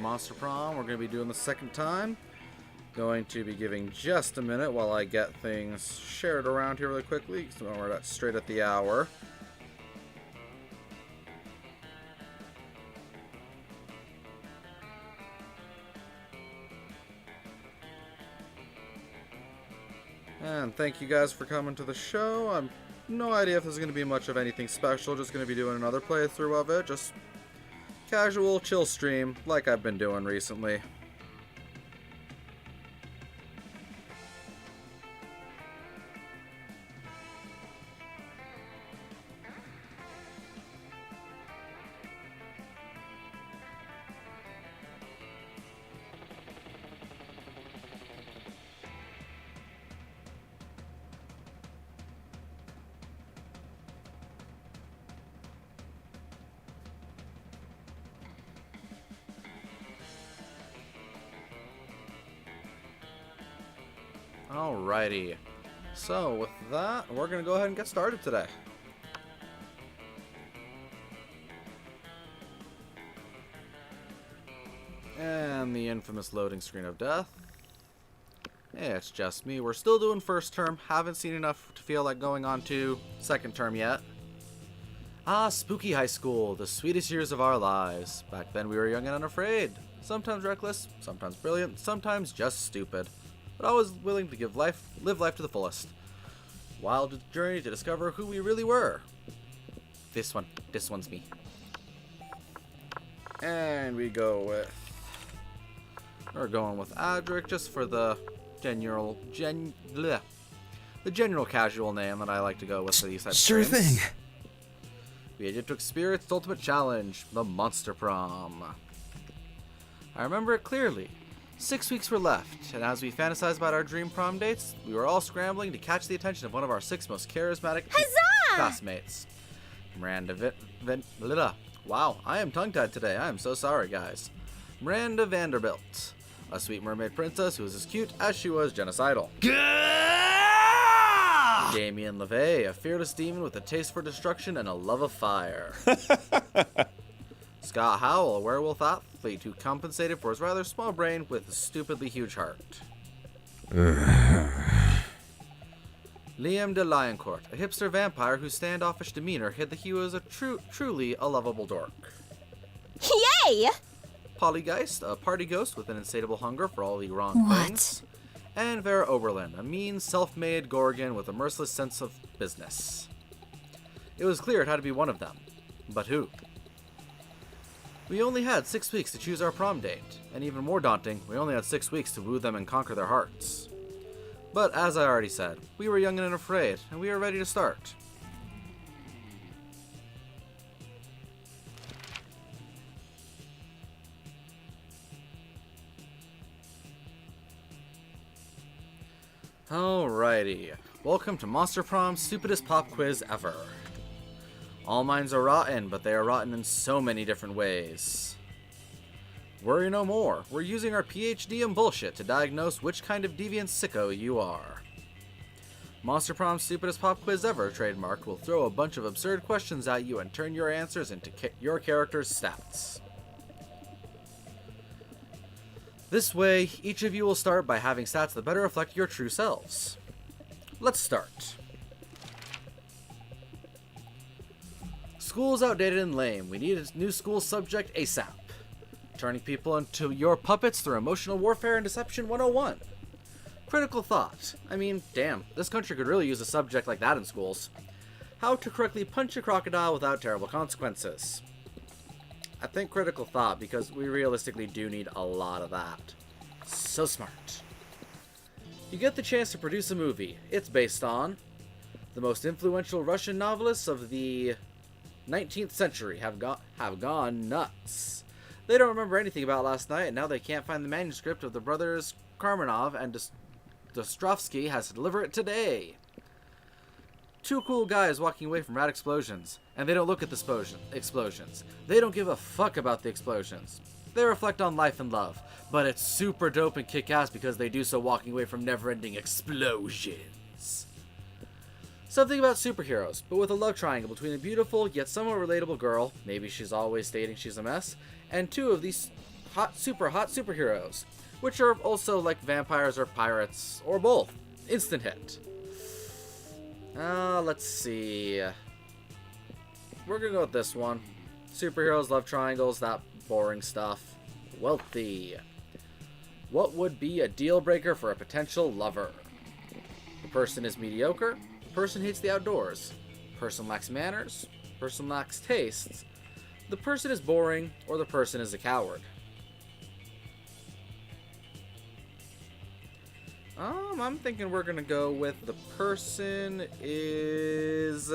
Monster Prom. We're going to be doing the second time. Going to be giving just a minute while I get things shared around here really quickly. So we're straight at the hour. And thank you guys for coming to the show. I'm no idea if there's going to be much of anything special. Just going to be doing another playthrough of it. Just casual, chill stream like I've been doing recently. Alrighty, so with that, we're going to go ahead and get started today. And the infamous loading screen of death. Yeah, it's just me. We're still doing first term. Haven't seen enough to feel like going on to second term yet. Ah, spooky high school, the sweetest years of our lives. Back then we were young and unafraid. Sometimes reckless, sometimes brilliant, sometimes just stupid. But always willing to live life to the fullest. Wild journey to discover who we really were. This one's me. And we're going with Adric just for the general casual name that I like to go with for these types of Sure games. thing. We had to experience the ultimate challenge, the Monster Prom. I remember it clearly. 6 weeks were left, and as we fantasized about our dream prom dates, we were all scrambling to catch the attention of one of our 6 most charismatic classmates. Miranda Wow, I am tongue-tied today. I am so sorry, guys. Miranda Vanderbilt, a sweet mermaid princess who was as cute as she was genocidal. Damien LeVay, a fearless demon with a taste for destruction and a love of fire. Scott Howell, a werewolf athlete who compensated for his rather small brain with a stupidly huge heart. Liam de Lioncourt, a hipster vampire whose standoffish demeanor hid that he was truly a lovable dork. Yay! Pollygeist, a party ghost with an insatiable hunger for all the wrong things. And Vera Oberlin, a mean, self-made Gorgon with a merciless sense of business. It was clear it had to be one of them. But who? We only had 6 weeks to choose our prom date, and even more daunting, we only had 6 weeks to woo them and conquer their hearts. But as I already said, we were young and unafraid, and we were ready to start. Alrighty, welcome to Monster Prom's stupidest pop quiz ever. All minds are rotten, but they are rotten in so many different ways. Worry no more. We're using our PhD in bullshit to diagnose which kind of deviant sicko you are. Monster Prom's stupidest pop quiz ever, trademark, will throw a bunch of absurd questions at you and turn your answers into your character's stats. This way, each of you will start by having stats that better reflect your true selves. Let's start. School's outdated and lame. We need a new school subject ASAP. Turning people into your puppets through emotional warfare and deception 101. Critical thought. I mean, damn, this country could really use a subject like that in schools. How to correctly punch a crocodile without terrible consequences. I think critical thought because we realistically do need a lot of that. So smart. You get the chance to produce a movie. It's based on the most influential Russian novelists of the 19th century have gone nuts. They don't remember anything about last night, and now they can't find the manuscript of the brothers Karmanov, and Dostrovsky has to deliver it today. Two cool guys walking away from rad explosions, and they don't look at the explosions. They don't give a fuck about the explosions. They reflect on life and love, but it's super dope and kick-ass because they do so walking away from never-ending explosions. Something about superheroes, but with a love triangle between a beautiful yet somewhat relatable girl, maybe she's always stating she's a mess, and two of these super hot superheroes, which are also like vampires or pirates, or both. Instant hit. Let's see. We're gonna go with this one. Superheroes, love triangles, that boring stuff. Wealthy. What would be a deal breaker for a potential lover? The person is mediocre. The person hates the outdoors. The person lacks manners. The person lacks tastes. The person is boring, or the person is a coward. I'm thinking we're gonna go with the person is...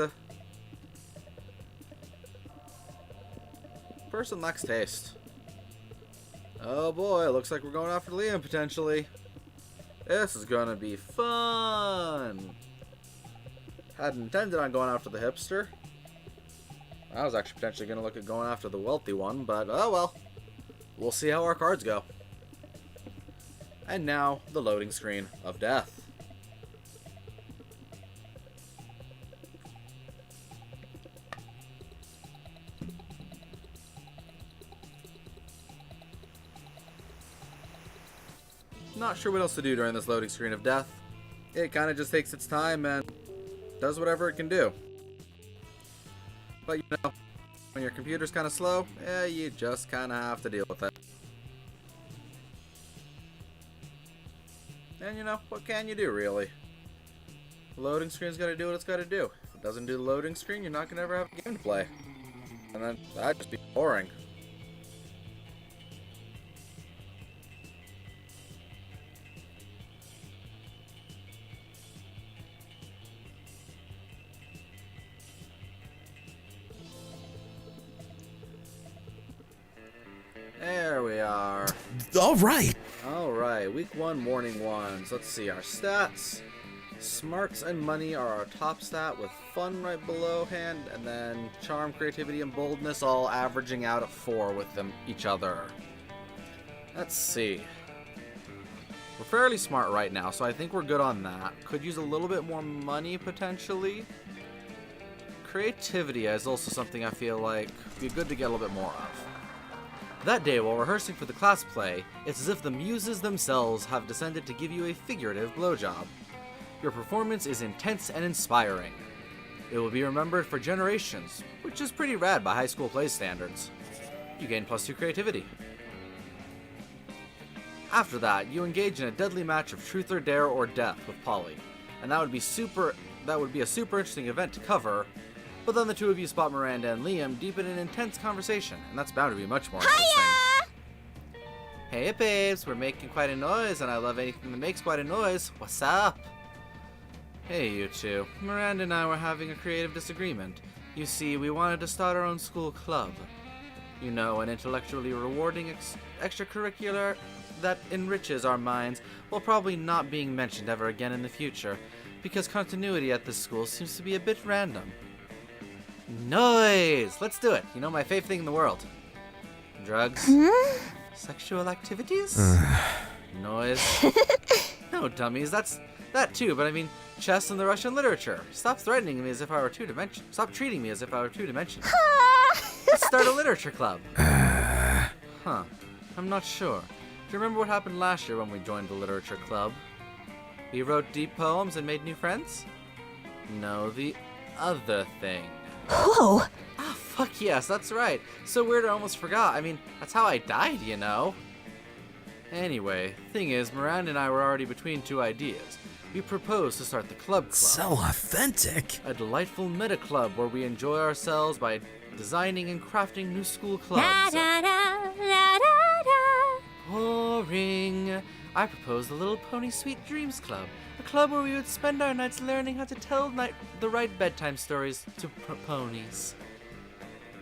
Person lacks taste. Oh boy, looks like we're going after Liam potentially. This is gonna be fun. Hadn't intended on going after the hipster. I was actually potentially gonna look at going after the wealthy one, but oh well. We'll see how our cards go. And now, the loading screen of death. Not sure what else to do during this loading screen of death. It kind of just takes its time and does whatever it can do. But you know, when your computer's kind of slow, you just kind of have to deal with it. And you know, what can you do really? The loading screen's got to do what it's got to do. If it doesn't do the loading screen, you're not going to ever have a game to play. And then that'd just be boring. There we are. Alright, week 1, morning ones. Let's see our stats. Smarts and money are our top stat, with fun right below hand, and then charm, creativity, and boldness all averaging out at 4 with them each other. Let's see. We're fairly smart right now, so I think we're good on that. Could use a little bit more money potentially. Creativity is also something I feel like would be good to get a little bit more of. That day, while rehearsing for the class play, it's as if the muses themselves have descended to give you a figurative blowjob. Your performance is intense and inspiring. It will be remembered for generations, which is pretty rad by high school play standards. You gain +2 creativity. After that, you engage in a deadly match of truth or dare or death with Polly, and that would be a super interesting event to cover. But then the two of you spot Miranda and Liam deep in an intense conversation, and that's bound to be much more interesting. Hey babes, we're making quite a noise, and I love anything that makes quite a noise. What's up? Hey you two. Miranda and I were having a creative disagreement. You see, we wanted to start our own school club. You know, an intellectually rewarding extracurricular that enriches our minds, while probably not being mentioned ever again in the future, because continuity at this school seems to be a bit random. Noise! Let's do it. You know, my favorite thing in the world. Drugs? Sexual activities? Noise? No, dummies. That's that too, but I mean, chess and the Russian literature. Stop threatening me as if I were two-dimensional. Stop treating me as if I were two-dimensional. Let's start a literature club. Huh. I'm not sure. Do you remember what happened last year when we joined the literature club? We wrote deep poems and made new friends? No, the other thing. Whoa! Ah, fuck yes, that's right. So weird I almost forgot. I mean, that's how I died, you know. Anyway, thing is, Miranda and I were already between two ideas. We proposed to start the club. So authentic. A delightful meta club where we enjoy ourselves by designing and crafting new school clubs. Da, da, da, da, da, da. Boring. I proposed the Little Pony Sweet Dreams Club. A club where we would spend our nights learning how to tell the right bedtime stories to ponies.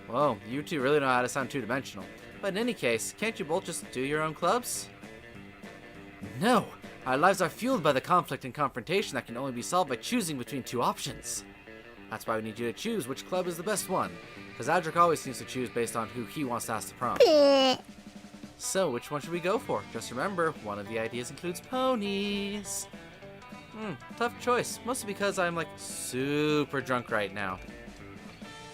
Whoa, you two really know how to sound two-dimensional. But in any case, can't you both just do your own clubs? No! Our lives are fueled by the conflict and confrontation that can only be solved by choosing between two options. That's why we need you to choose which club is the best one, because Adric always seems to choose based on who he wants to ask to prom. So, which one should we go for? Just remember, one of the ideas includes ponies. Tough choice, mostly because I'm like super drunk right now.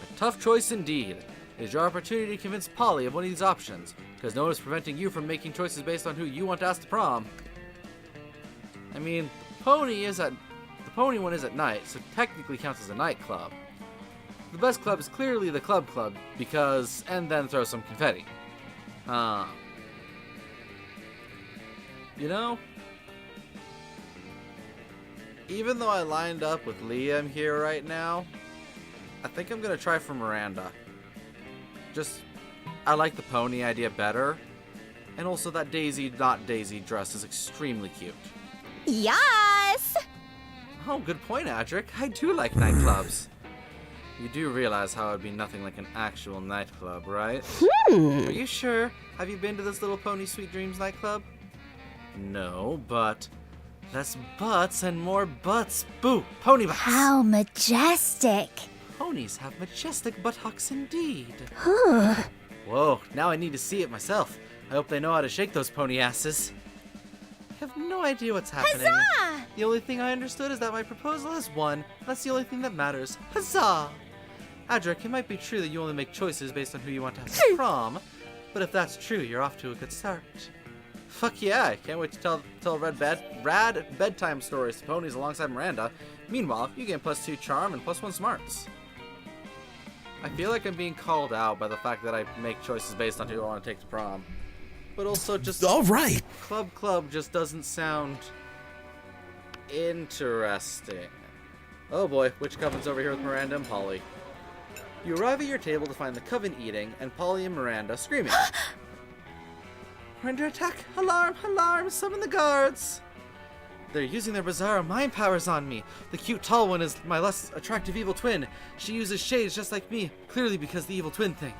A tough choice indeed. It is your opportunity to convince Polly of one of these options. because no one is preventing you from making choices based on who you want to ask to prom. I mean, the pony one is at night, so technically counts as a nightclub. The best club is clearly the club because, and then throw some confetti. You know, even though I lined up with Liam here right now, I think I'm gonna try for Miranda. I like the pony idea better, and also that Daisy, not Daisy dress is extremely cute. Yes! Oh, good point, Adric. I do like nightclubs. You do realize how it would be nothing like an actual nightclub, right? Are you sure? Have you been to this Little Pony Sweet Dreams nightclub? No, but less butts and more butts. Boo! Pony butts! How majestic. Ponies have majestic buttocks indeed. Ooh. Whoa, now I need to see it myself. I hope they know how to shake those pony asses. I have no idea what's happening. Huzzah! The only thing I understood is that my proposal has won. That's the only thing that matters. Huzzah! Adric, it might be true that you only make choices based on who you want to have at prom, but if that's true, you're off to a good start. Fuck yeah, I can't wait to tell rad bedtime stories to ponies alongside Miranda. Meanwhile, you gain +2 charm and +1 smarts. I feel like I'm being called out by the fact that I make choices based on who I want to take to prom. But also just... Alright! Club just doesn't sound... interesting. Oh boy, which coven's over here with Miranda and Polly? You arrive at your table to find the coven eating, and Polly and Miranda screaming. We're under attack! Alarm! Alarm! Summon the guards! They're using their bizarre mind powers on me. The cute tall one is my less attractive evil twin. She uses shades just like me, clearly because the evil twin thing.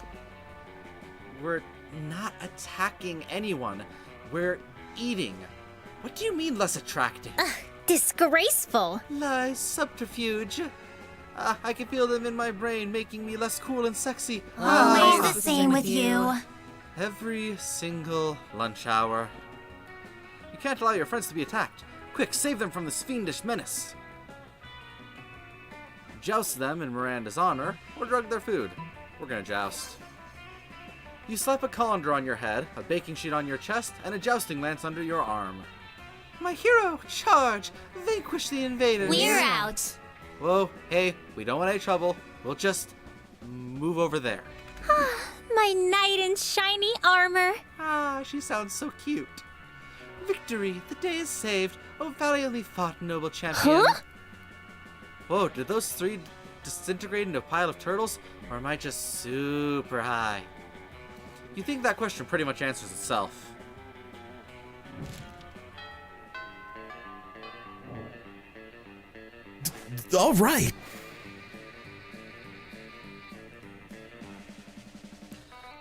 We're not attacking anyone. We're eating. What do you mean less attractive? Disgraceful. Lies, subterfuge. I can feel them in my brain, making me less cool and sexy. Always the same with you. Every single lunch hour. You can't allow your friends to be attacked. Quick, save them from this fiendish menace. Joust them in Miranda's honor, or drug their food. We're gonna joust. You slap a colander on your head, a baking sheet on your chest, and a jousting lance under your arm. My hero, charge! Vanquish the invaders! We're out. Whoa, hey, we don't want any trouble. We'll just move over there. My knight in shiny armor. Ah, she sounds so cute. Victory! The day is saved. Oh, valiantly fought, noble champion. Huh? Whoa, did those three disintegrate into a pile of turtles? Or am I just super high? You think that question pretty much answers itself. Alright!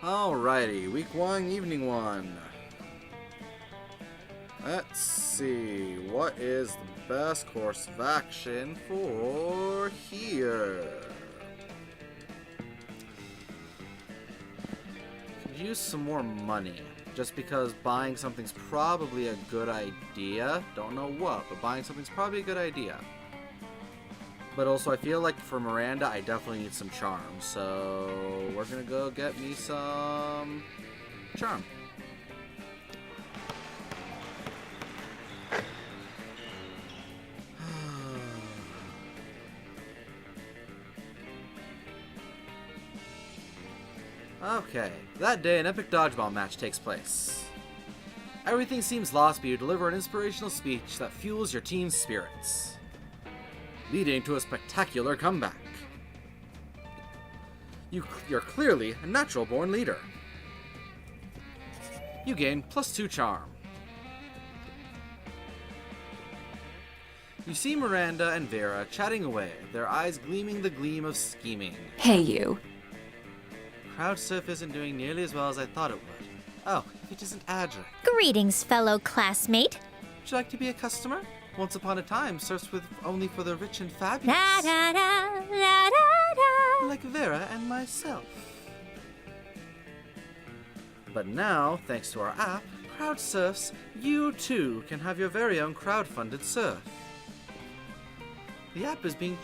Alrighty, week 1, evening 1. Let's see, what is the best course of action for here? Could use some more money, just because buying something's probably a good idea. Don't know what, but buying something's probably a good idea. But also, I feel like for Miranda, I definitely need some charm. So, we're gonna go get me some charm. Okay, that day an epic dodgeball match takes place. Everything seems lost, but you deliver an inspirational speech that fuels your team's spirits, leading to a spectacular comeback. You're clearly a natural-born leader. You gain +2 charm. You see Miranda and Vera chatting away, their eyes gleaming the gleam of scheming. Hey, you. Crowd surf isn't doing nearly as well as I thought it would. Oh, if it isn't Adric. Greetings, fellow classmate. Would you like to be a customer? Once upon a time, surfs with only for the rich and fabulous. Da da da da da da. Like Vera and myself. But now, thanks to our app, Crowd Surfs, you too can have your very own crowd-funded surf. The app is being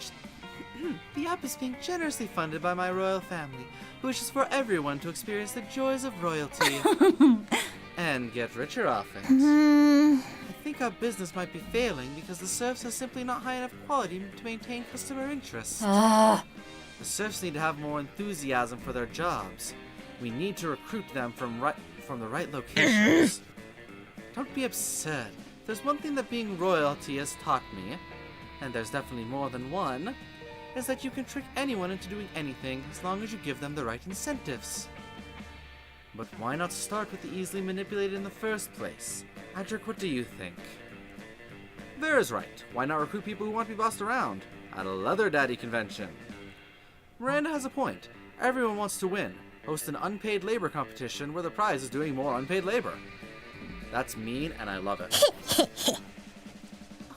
The app is being generously funded by my royal family, who wishes for everyone to experience the joys of royalty and get richer off it. I think our business might be failing because the serfs are simply not high enough quality to maintain customer interest. The serfs need to have more enthusiasm for their jobs. We need to recruit them from the right locations. Don't be absurd. There's one thing that being royalty has taught me, and there's definitely more than one, is that you can trick anyone into doing anything as long as you give them the right incentives. But why not start with the easily manipulated in the first place? Adric, what do you think? Vera's right. Why not recruit people who want to be bossed around at a leather daddy convention? Miranda has a point. Everyone wants to win. Host an unpaid labor competition where the prize is doing more unpaid labor. That's mean, and I love it.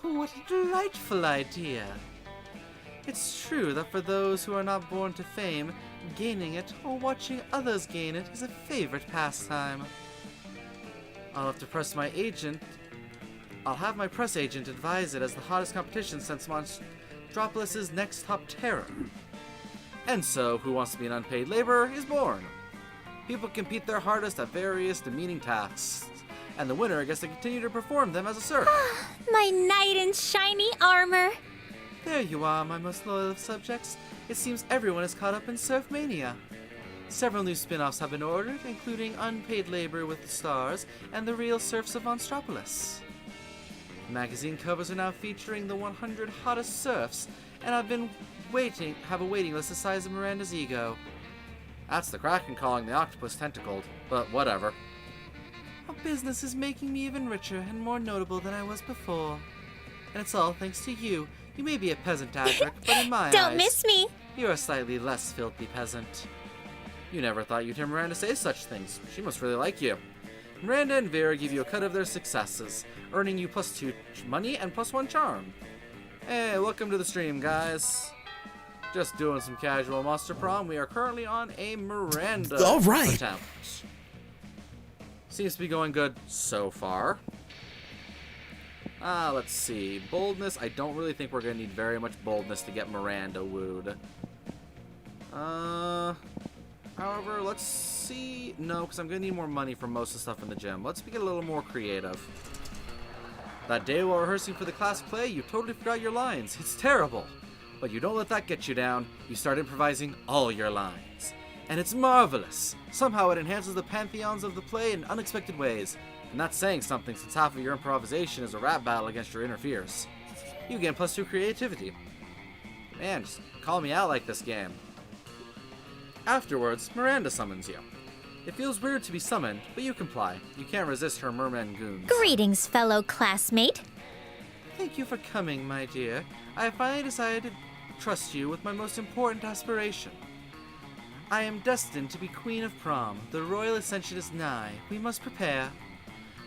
Oh, what a delightful idea. It's true that for those who are not born to fame, gaining it or watching others gain it is a favorite pastime. I'll have my press agent advise it as the hottest competition since Monstropolis' next top terror. And so, who wants to be an unpaid laborer is born. People compete their hardest at various demeaning tasks, and the winner gets to continue to perform them as a serf. My knight in shiny armor. There you are, my most loyal of subjects. It seems everyone is caught up in surf mania. Several new spin-offs have been ordered, including Unpaid Labor with the Stars and The Real Serfs of Monstropolis. Magazine covers are now featuring the 100 hottest serfs, and have a waiting list the size of Miranda's ego. That's the Kraken calling the octopus tentacled, but whatever. Our business is making me even richer and more notable than I was before. And it's all thanks to you. You may be a peasant, Adric, but in my eyes, Don't miss me. you're a slightly less filthy peasant. You never thought you'd hear Miranda say such things. She must really like you. Miranda and Vera give you a cut of their successes, earning you +2 money and +1 charm. Hey, welcome to the stream, guys. Just doing some casual Monster Prom. We are currently on a Miranda All right. attempt. Seems to be going good so far. Let's see. Boldness. I don't really think we're going to need very much boldness to get Miranda wooed. However, let's see. No, because I'm going to need more money for most of the stuff in the gym. Let's get a little more creative. That day while rehearsing for the class play, you totally forgot your lines. It's terrible. But you don't let that get you down. You start improvising all your lines. And it's marvelous. Somehow it enhances the pantheons of the play in unexpected ways. And that's saying something since half of your improvisation is a rap battle against your inner fears. You gain +2 creativity. Man, just call me out like this game. Afterwards, Miranda summons you. It feels weird to be summoned, but you comply. You can't resist her merman goons. Greetings, fellow classmate. Thank you for coming, my dear. I have finally decided to trust you with my most important aspiration. I am destined to be Queen of Prom. The royal ascension is nigh. We must prepare.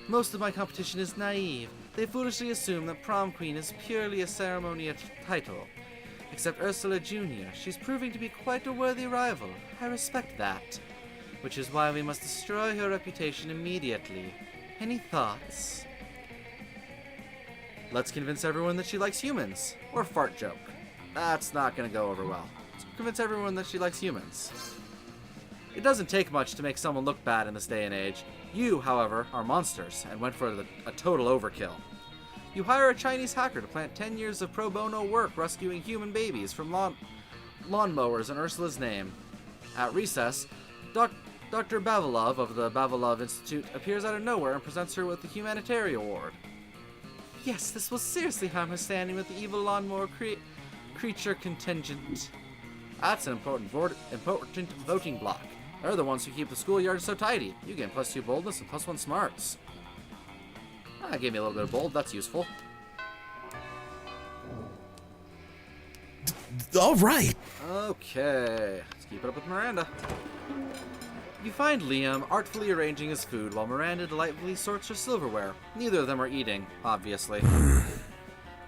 Most of my competition is naive. They foolishly assume that Prom Queen is purely a ceremonial title. Except Ursula Jr. She's proving to be quite a worthy rival. I respect that. Which is why we must destroy her reputation immediately. Any thoughts? Let's convince everyone that she likes humans. Or fart joke. That's not gonna go over well. Let's convince everyone that she likes humans. It doesn't take much to make someone look bad in this day and age. You, however, are monsters and went for a total overkill. You hire a Chinese hacker to plant 10 years of pro bono work rescuing human babies from lawnmowers in Ursula's name. At recess, Dr. Bavilov of the Bavilov Institute appears out of nowhere and presents her with the Humanitarian Award. Yes, this will seriously harm her standing with the evil lawnmower creature contingent. That's an important voting block. They're the ones who keep the schoolyard so tidy. You gain +2 boldness and +1 smarts. Gave me a little bit of bold. That's useful. All right. Okay. Let's keep it up with Miranda. You find Liam artfully arranging his food while Miranda delightfully sorts her silverware. Neither of them are eating, obviously.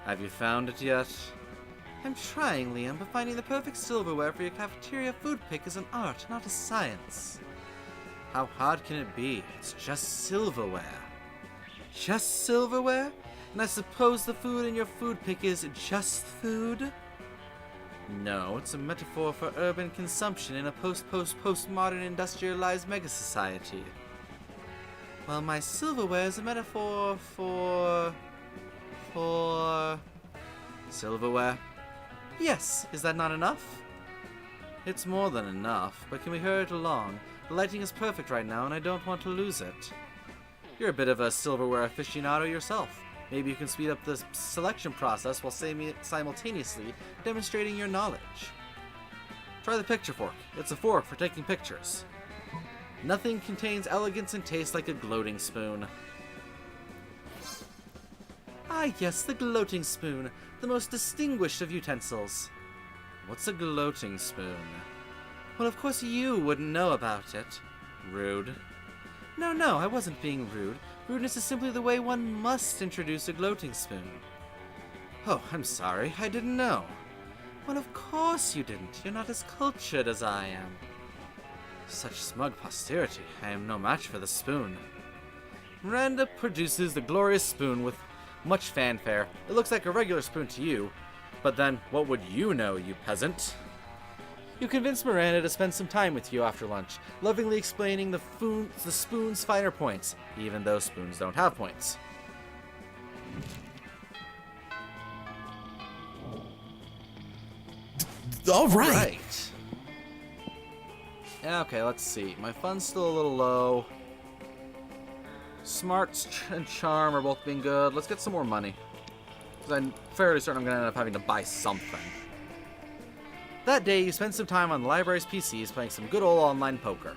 Have you found it yet? I'm trying, Liam, but finding the perfect silverware for your cafeteria food pick is an art, not a science. How hard can it be? It's just silverware. Just silverware? And I suppose the food in your food pick is just food? No, it's a metaphor for urban consumption in a post-postmodern industrialized mega-society. Well, my silverware is a metaphor for silverware. Yes, is that not enough? It's more than enough, but can we hurry it along? The lighting is perfect right now, and I don't want to lose it. You're a bit of a silverware aficionado yourself. Maybe you can speed up the selection process while simultaneously demonstrating your knowledge. Try the picture fork. It's a fork for taking pictures. Nothing contains elegance and taste like a gloating spoon. Ah yes, the gloating spoon, the most distinguished of utensils. What's a gloating spoon? Well, of course you wouldn't know about it. Rude. No, I wasn't being rude. Rudeness is simply the way one must introduce a gloating spoon. Oh, I'm sorry, I didn't know. Well, of course you didn't. You're not as cultured as I am. Such smug posterity. I am no match for the spoon. Miranda produces the glorious spoon with much fanfare. It looks like a regular spoon to you, but then what would you know, you peasant? You convince Miranda to spend some time with you after lunch, lovingly explaining the spoon's finer points, even though spoons don't have points. All right. Okay, let's see. My fun's still a little low. Smarts and charm are both being good. Let's get some more money, because I'm fairly certain I'm going to end up having to buy something. That day, you spend some time on the library's PCs playing some good old online poker.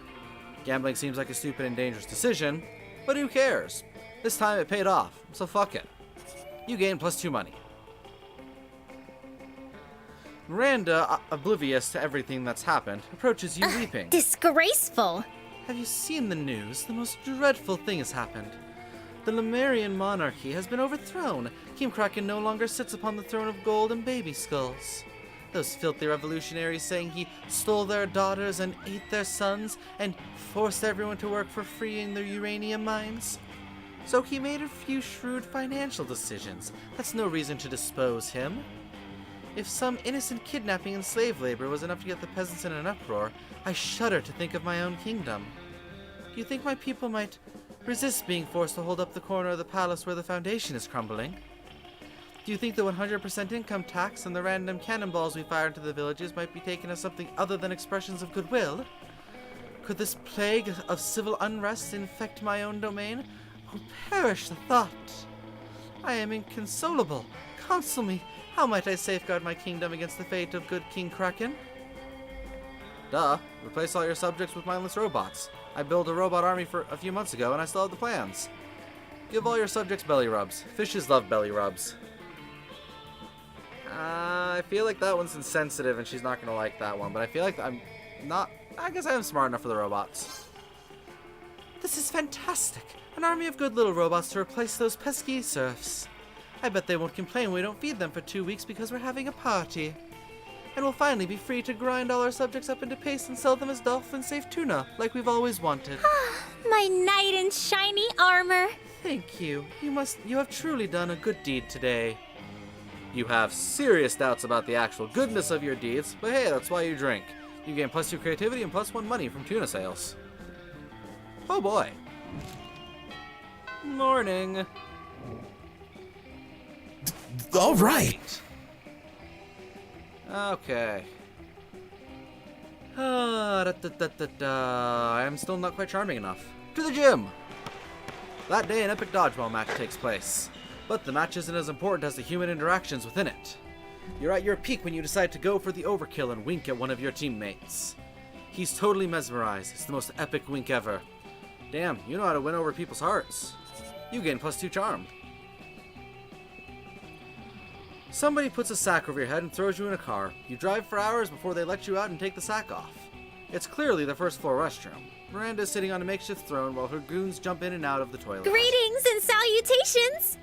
Gambling seems like a stupid and dangerous decision, but who cares? This time it paid off, so fuck it. You gain +2 money. Miranda, oblivious to everything that's happened, approaches you weeping. Disgraceful! Have you seen the news? The most dreadful thing has happened. The Lemurian monarchy has been overthrown. King Kraken no longer sits upon the throne of gold and baby skulls. Those filthy revolutionaries saying he stole their daughters and ate their sons and forced everyone to work for free in their uranium mines. So he made a few shrewd financial decisions. That's no reason to depose him. If some innocent kidnapping and slave labor was enough to get the peasants in an uproar, I shudder to think of my own kingdom. Do you think my people might resist being forced to hold up the corner of the palace where the foundation is crumbling? Do you think the 100% income tax and the random cannonballs we fire into the villages might be taken as something other than expressions of goodwill? Could this plague of civil unrest infect my own domain? Oh, perish the thought! I am inconsolable. Counsel me. How might I safeguard my kingdom against the fate of good King Kraken? Duh. Replace all your subjects with mindless robots. I built a robot army for a few months ago, and I still have the plans. Give all your subjects belly rubs. Fishes love belly rubs. I feel like that one's insensitive, and she's not going to like that one, but I feel like I'm not... I guess I am smart enough for the robots. This is fantastic. An army of good little robots to replace those pesky serfs. I bet they won't complain when we don't feed them for 2 weeks because we're having a party. And we'll finally be free to grind all our subjects up into paste and sell them as dolphin-safe tuna, like we've always wanted. My knight in shiny armor. Thank you. You have truly done a good deed today. You have serious doubts about the actual goodness of your deeds, but hey, that's why you drink. You gain +2 creativity and +1 money from tuna sales. Oh boy. Morning. All right. Okay. I'm still not quite charming enough. To the gym! That day, an epic dodgeball match takes place. But the match isn't as important as the human interactions within it. You're at your peak when you decide to go for the overkill and wink at one of your teammates. He's totally mesmerized. It's the most epic wink ever. Damn, you know how to win over people's hearts. You gain +2 charm. Somebody puts a sack over your head and throws you in a car. You drive for hours before they let you out and take the sack off. It's clearly the first floor restroom. Miranda is sitting on a makeshift throne while her goons jump in and out of the toilet. Greetings and salutations!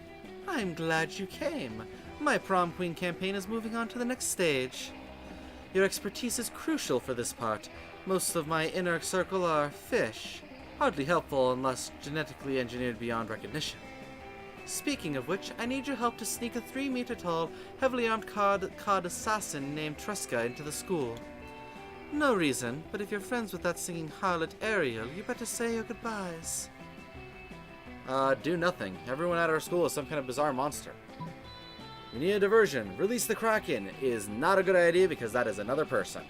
I'm glad you came. My prom queen campaign is moving on to the next stage. Your expertise is crucial for this part. Most of my inner circle are fish. Hardly helpful unless genetically engineered beyond recognition. Speaking of which, I need your help to sneak a 3-meter-tall, heavily armed cod assassin named Truska into the school. No reason, but if you're friends with that singing harlot Ariel, you better say your goodbyes. Do nothing. Everyone at our school is some kind of bizarre monster. We need a diversion. Release the Kraken is not a good idea because that is another person.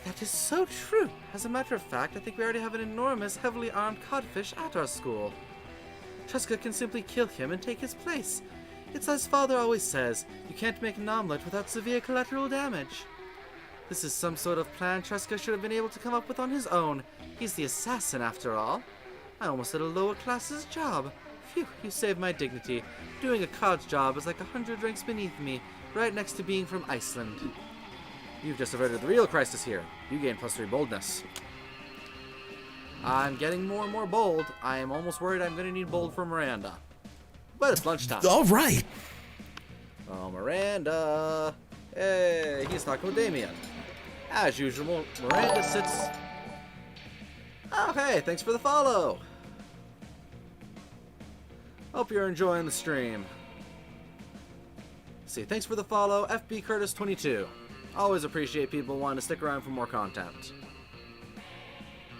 That is so true. As a matter of fact, I think we already have an enormous, heavily armed codfish at our school. Truska can simply kill him and take his place. It's as Father always says, you can't make an omelet without severe collateral damage. This is some sort of plan Truska should have been able to come up with on his own. He's the assassin after all. I almost had a lower class's job. Phew, you saved my dignity. Doing a cod's job is like 100 ranks beneath me, right next to being from Iceland. You've just averted the real crisis here. You gain +3 boldness. I'm getting more and more bold. I am almost worried I'm going to need bold for Miranda. But it's lunchtime. All right. Oh, Miranda. Hey, he's talking with Damien. As usual, Miranda sits... Oh, hey, thanks for the follow. Hope you're enjoying the stream. Let's see, thanks for the follow, FB Curtis 22. Always appreciate people wanting to stick around for more content.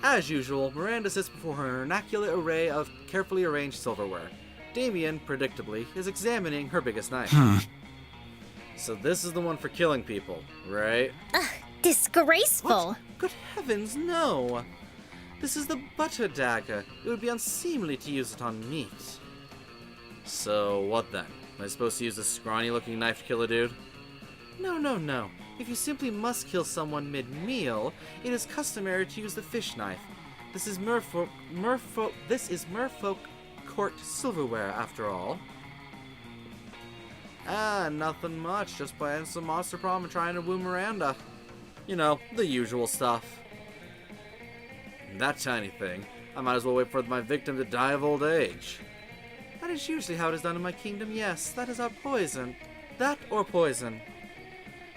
As usual, Miranda sits before her immaculate array of carefully arranged silverware. Damien, predictably, is examining her biggest knife. So this is the one for killing people, right? Disgraceful. What? Good heavens, no! This is the butter dagger. It would be unseemly to use it on meat. So what then? Am I supposed to use this scrawny-looking knife to kill a dude? No. If you simply must kill someone mid-meal, it is customary to use the fish knife. This is merfolk court silverware, after all. Nothing much. Just playing some Monster Prom and trying to woo Miranda. You know, the usual stuff. That tiny thing. I might as well wait for my victim to die of old age. That is usually how it is done in my kingdom, yes. That is our poison. That or poison.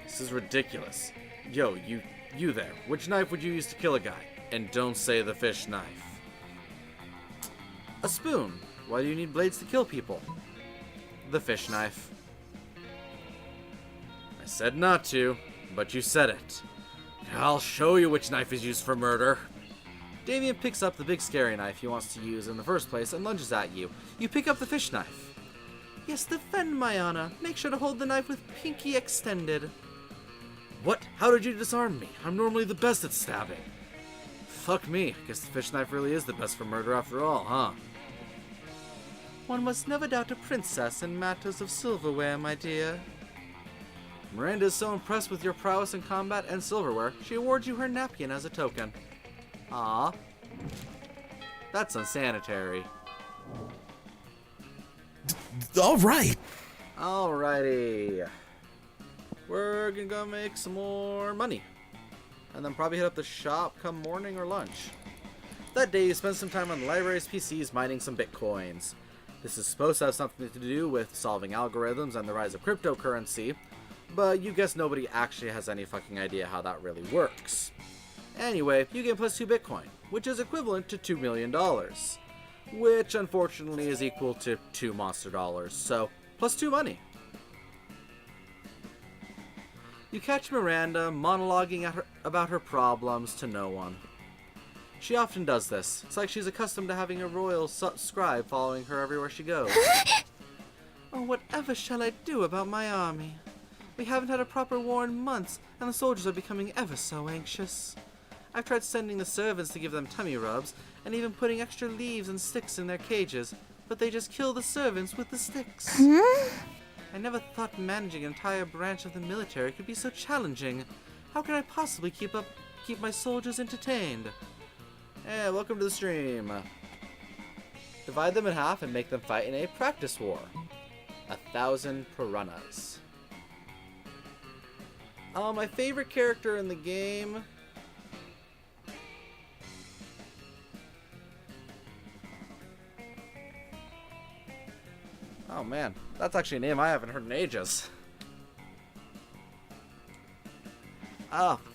This is ridiculous. Yo, you there. Which knife would you use to kill a guy? And don't say the fish knife. A spoon. Why do you need blades to kill people? The fish knife. I said not to, but you said it. I'll show you which knife is used for murder. Damien picks up the big scary knife he wants to use in the first place and lunges at you. You pick up the fish knife. Yes, defend my honor. Make sure to hold the knife with pinky extended. What? How did you disarm me? I'm normally the best at stabbing. Fuck me. Guess the fish knife really is the best for murder after all, huh? One must never doubt a princess in matters of silverware, my dear. Miranda is so impressed with your prowess in combat and silverware, she awards you her napkin as a token. Ah, that's unsanitary. All right. Alrighty. We're gonna go make some more money. And then probably hit up the shop come morning or lunch. That day you spend some time on the library's PCs mining some bitcoins. This is supposed to have something to do with solving algorithms and the rise of cryptocurrency, but you guess nobody actually has any fucking idea how that really works. Anyway, you get +2 Bitcoin, which is equivalent to $2 million, which unfortunately is equal to 2 monster dollars, so +2 money. You catch Miranda monologuing about her problems to no one. She often does this. It's like she's accustomed to having a royal scribe following her everywhere she goes. Oh, whatever shall I do about my army? We haven't had a proper war in months, and the soldiers are becoming ever so anxious. I've tried sending the servants to give them tummy rubs, and even putting extra leaves and sticks in their cages, but they just kill the servants with the sticks. I never thought managing an entire branch of the military could be so challenging. How can I possibly keep my soldiers entertained? Hey, welcome to the stream. Divide them in half and make them fight in a practice war. 1,000 piranhas. My favorite character in the game... Oh man, that's actually a name I haven't heard in ages.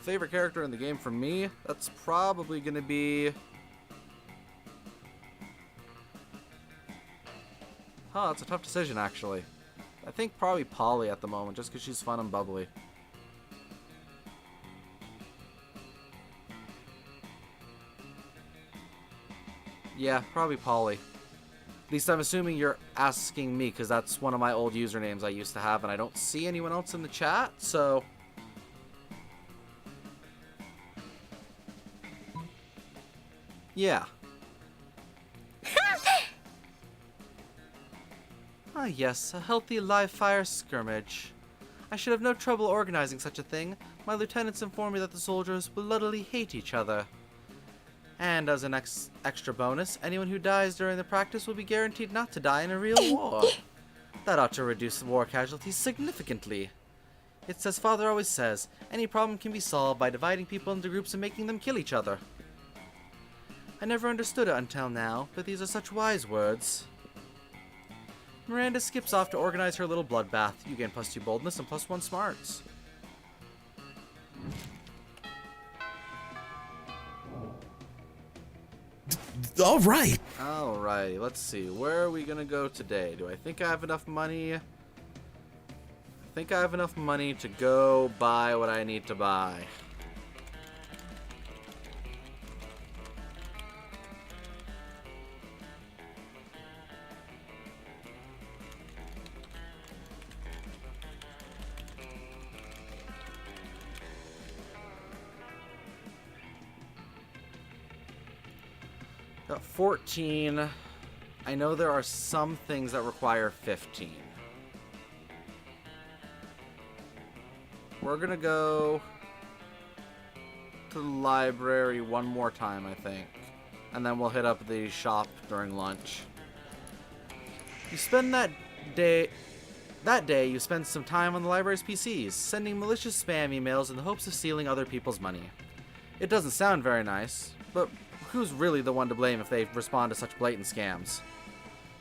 Favorite character in the game for me? That's probably gonna be... Oh, it's a tough decision, actually. I think probably Polly at the moment, just because she's fun and bubbly. Yeah, probably Polly. At least I'm assuming you're asking me, because that's one of my old usernames I used to have, and I don't see anyone else in the chat, so... Yeah. Ah, yes, a healthy live fire skirmish. I should have no trouble organizing such a thing. My lieutenants informed me that the soldiers bloodily hate each other. And as an extra bonus, anyone who dies during the practice will be guaranteed not to die in a real war. That ought to reduce war casualties significantly. It's as Father always says, any problem can be solved by dividing people into groups and making them kill each other. I never understood it until now, but these are such wise words. Miranda skips off to organize her little bloodbath. You gain +2 boldness and +1 smarts. All right. Alrighty, let's see. Where are we gonna go today? Do I think I have enough money? I think I have enough money to go buy what I need to buy. Got 14. I know there are some things that require 15. We're gonna go to the library one more time, I think. And then we'll hit up the shop during lunch. You spend that day you spend some time on the library's PCs, sending malicious spam emails in the hopes of stealing other people's money. It doesn't sound very nice, but who's really the one to blame if they respond to such blatant scams?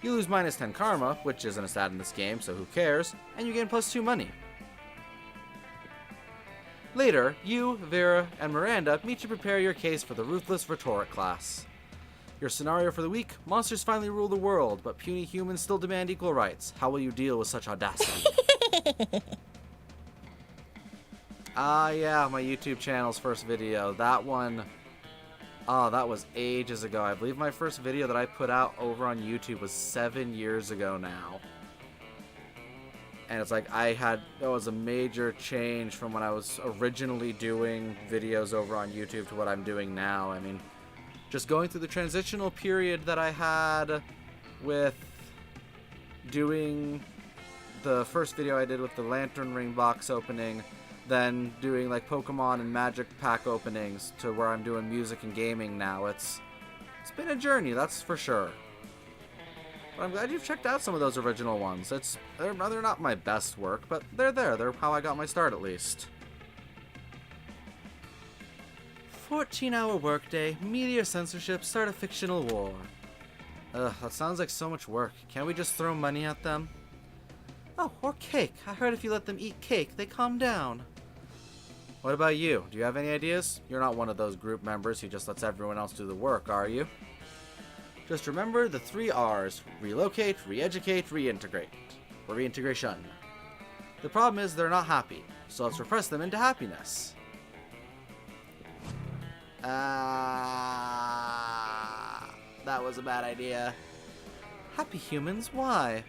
You lose -10 karma, which isn't a stat in this game, so who cares, and you gain +2 money. Later, you, Vera, and Miranda meet to prepare your case for the Ruthless Rhetoric class. Your scenario for the week: monsters finally rule the world, but puny humans still demand equal rights. How will you deal with such audacity? Ah, yeah, my YouTube channel's first video. That one... Oh, that was ages ago. I believe my first video that I put out over on YouTube was 7 years ago now. And it's like that was a major change from when I was originally doing videos over on YouTube to what I'm doing now. I mean, just going through the transitional period that I had with doing the first video I did with the Lantern Ring box opening, then doing like Pokemon and Magic pack openings, to where I'm doing music and gaming now. It's been a journey, that's for sure. But I'm glad you've checked out some of those original ones. They're not my best work, but they're there. They're how I got my start, at least. 14-hour workday, media censorship, start a fictional war. Ugh, that sounds like so much work. Can't we just throw money at them? Oh, or cake. I heard if you let them eat cake, they calm down. What about you? Do you have any ideas? You're not one of those group members who just lets everyone else do the work, are you? Just remember the 3 R's. Relocate, re-educate, reintegrate. Or reintegration. The problem is they're not happy, so let's repress them into happiness. That was a bad idea. Happy humans? Why?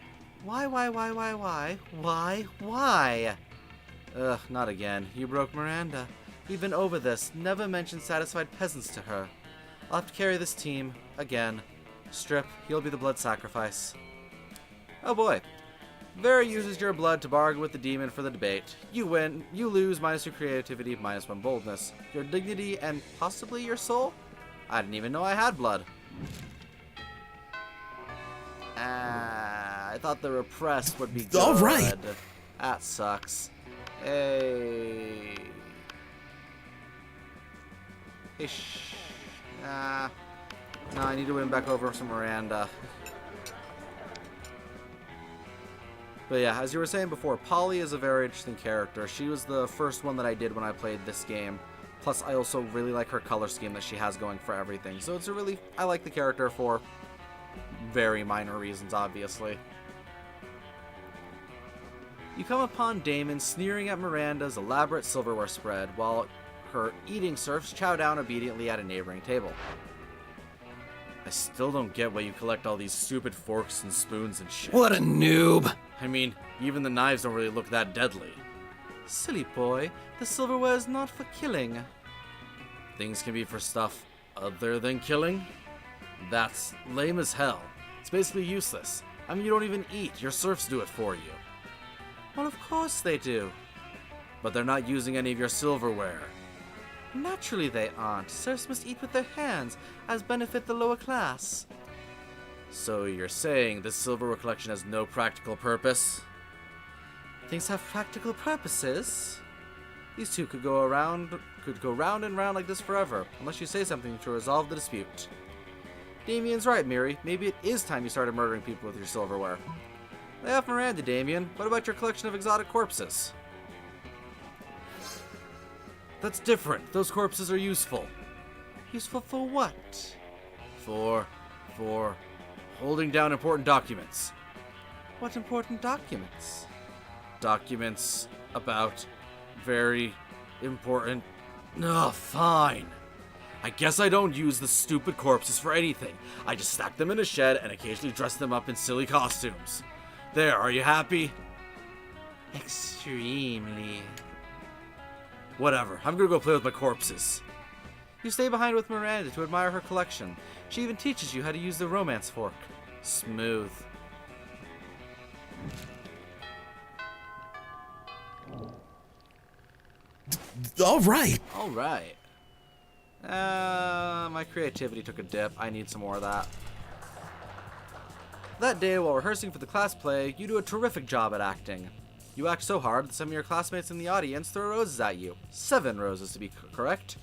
Why? Why? Ugh, not again. You broke Miranda. We've been over this. Never mention satisfied peasants to her. I'll have to carry this team. Again. Strip, you'll be the blood sacrifice. Oh boy. Vera uses your blood to bargain with the demon for the debate. You win. You lose -2 creativity, -1 boldness. Your dignity and possibly your soul? I didn't even know I had blood. I thought the repressed would be good. All right. That sucks. Hey. No, I need to win back over some Miranda. But yeah, as you were saying before, Polly is a very interesting character. She was the first one that I did when I played this game. Plus, I also really like her color scheme that she has going for everything. So I like the character for very minor reasons, obviously. You come upon Damon sneering at Miranda's elaborate silverware spread while her eating serfs chow down obediently at a neighboring table. I still don't get why you collect all these stupid forks and spoons and shit. What a noob. I mean, even the knives don't really look that deadly. Silly boy, the silverware is not for killing. Things can be for stuff other than killing? That's lame as hell. It's basically useless. I mean, you don't even eat. Your serfs do it for you. Well, of course they do. But they're not using any of your silverware. Naturally they aren't. Serfs must eat with their hands, as benefit the lower class. So you're saying this silverware collection has no practical purpose? Things have practical purposes. These two could go round and round like this forever, unless you say something to resolve the dispute. Damien's right, Miri. Maybe it is time you started murdering people with your silverware. Lay off Miranda, Damien. What about your collection of exotic corpses? That's different. Those corpses are useful. Useful for what? For holding down important documents. What important documents? Documents about very important... Ugh, fine. I guess I don't use the stupid corpses for anything. I just stack them in a shed and occasionally dress them up in silly costumes. There, are you happy? Extremely. Whatever, I'm gonna go play with my corpses. You stay behind with Miranda to admire her collection. She even teaches you how to use the romance fork. Smooth. Alright. Alright. My creativity took a dip. I need some more of that. That day, while rehearsing for the class play, you do a terrific job at acting. You act so hard that some of your classmates in the audience throw roses at you. 7 roses to be correct.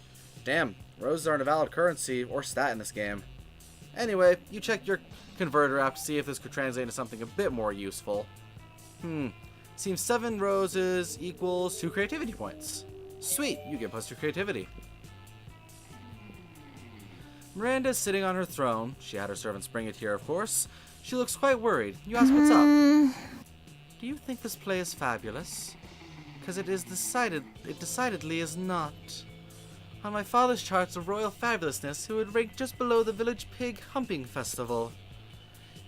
Damn, roses aren't a valid currency or stat in this game. Anyway, you check your converter app to see if this could translate into something a bit more useful. Seems 7 roses equals 2 creativity points. Sweet, you get +2 creativity. Miranda is sitting on her throne. She had her servants bring it here, of course. She looks quite worried. You ask what's up. Do you think this play is fabulous? Because it decidedly is not. On my father's charts of royal fabulousness, it would rank just below the village pig humping festival.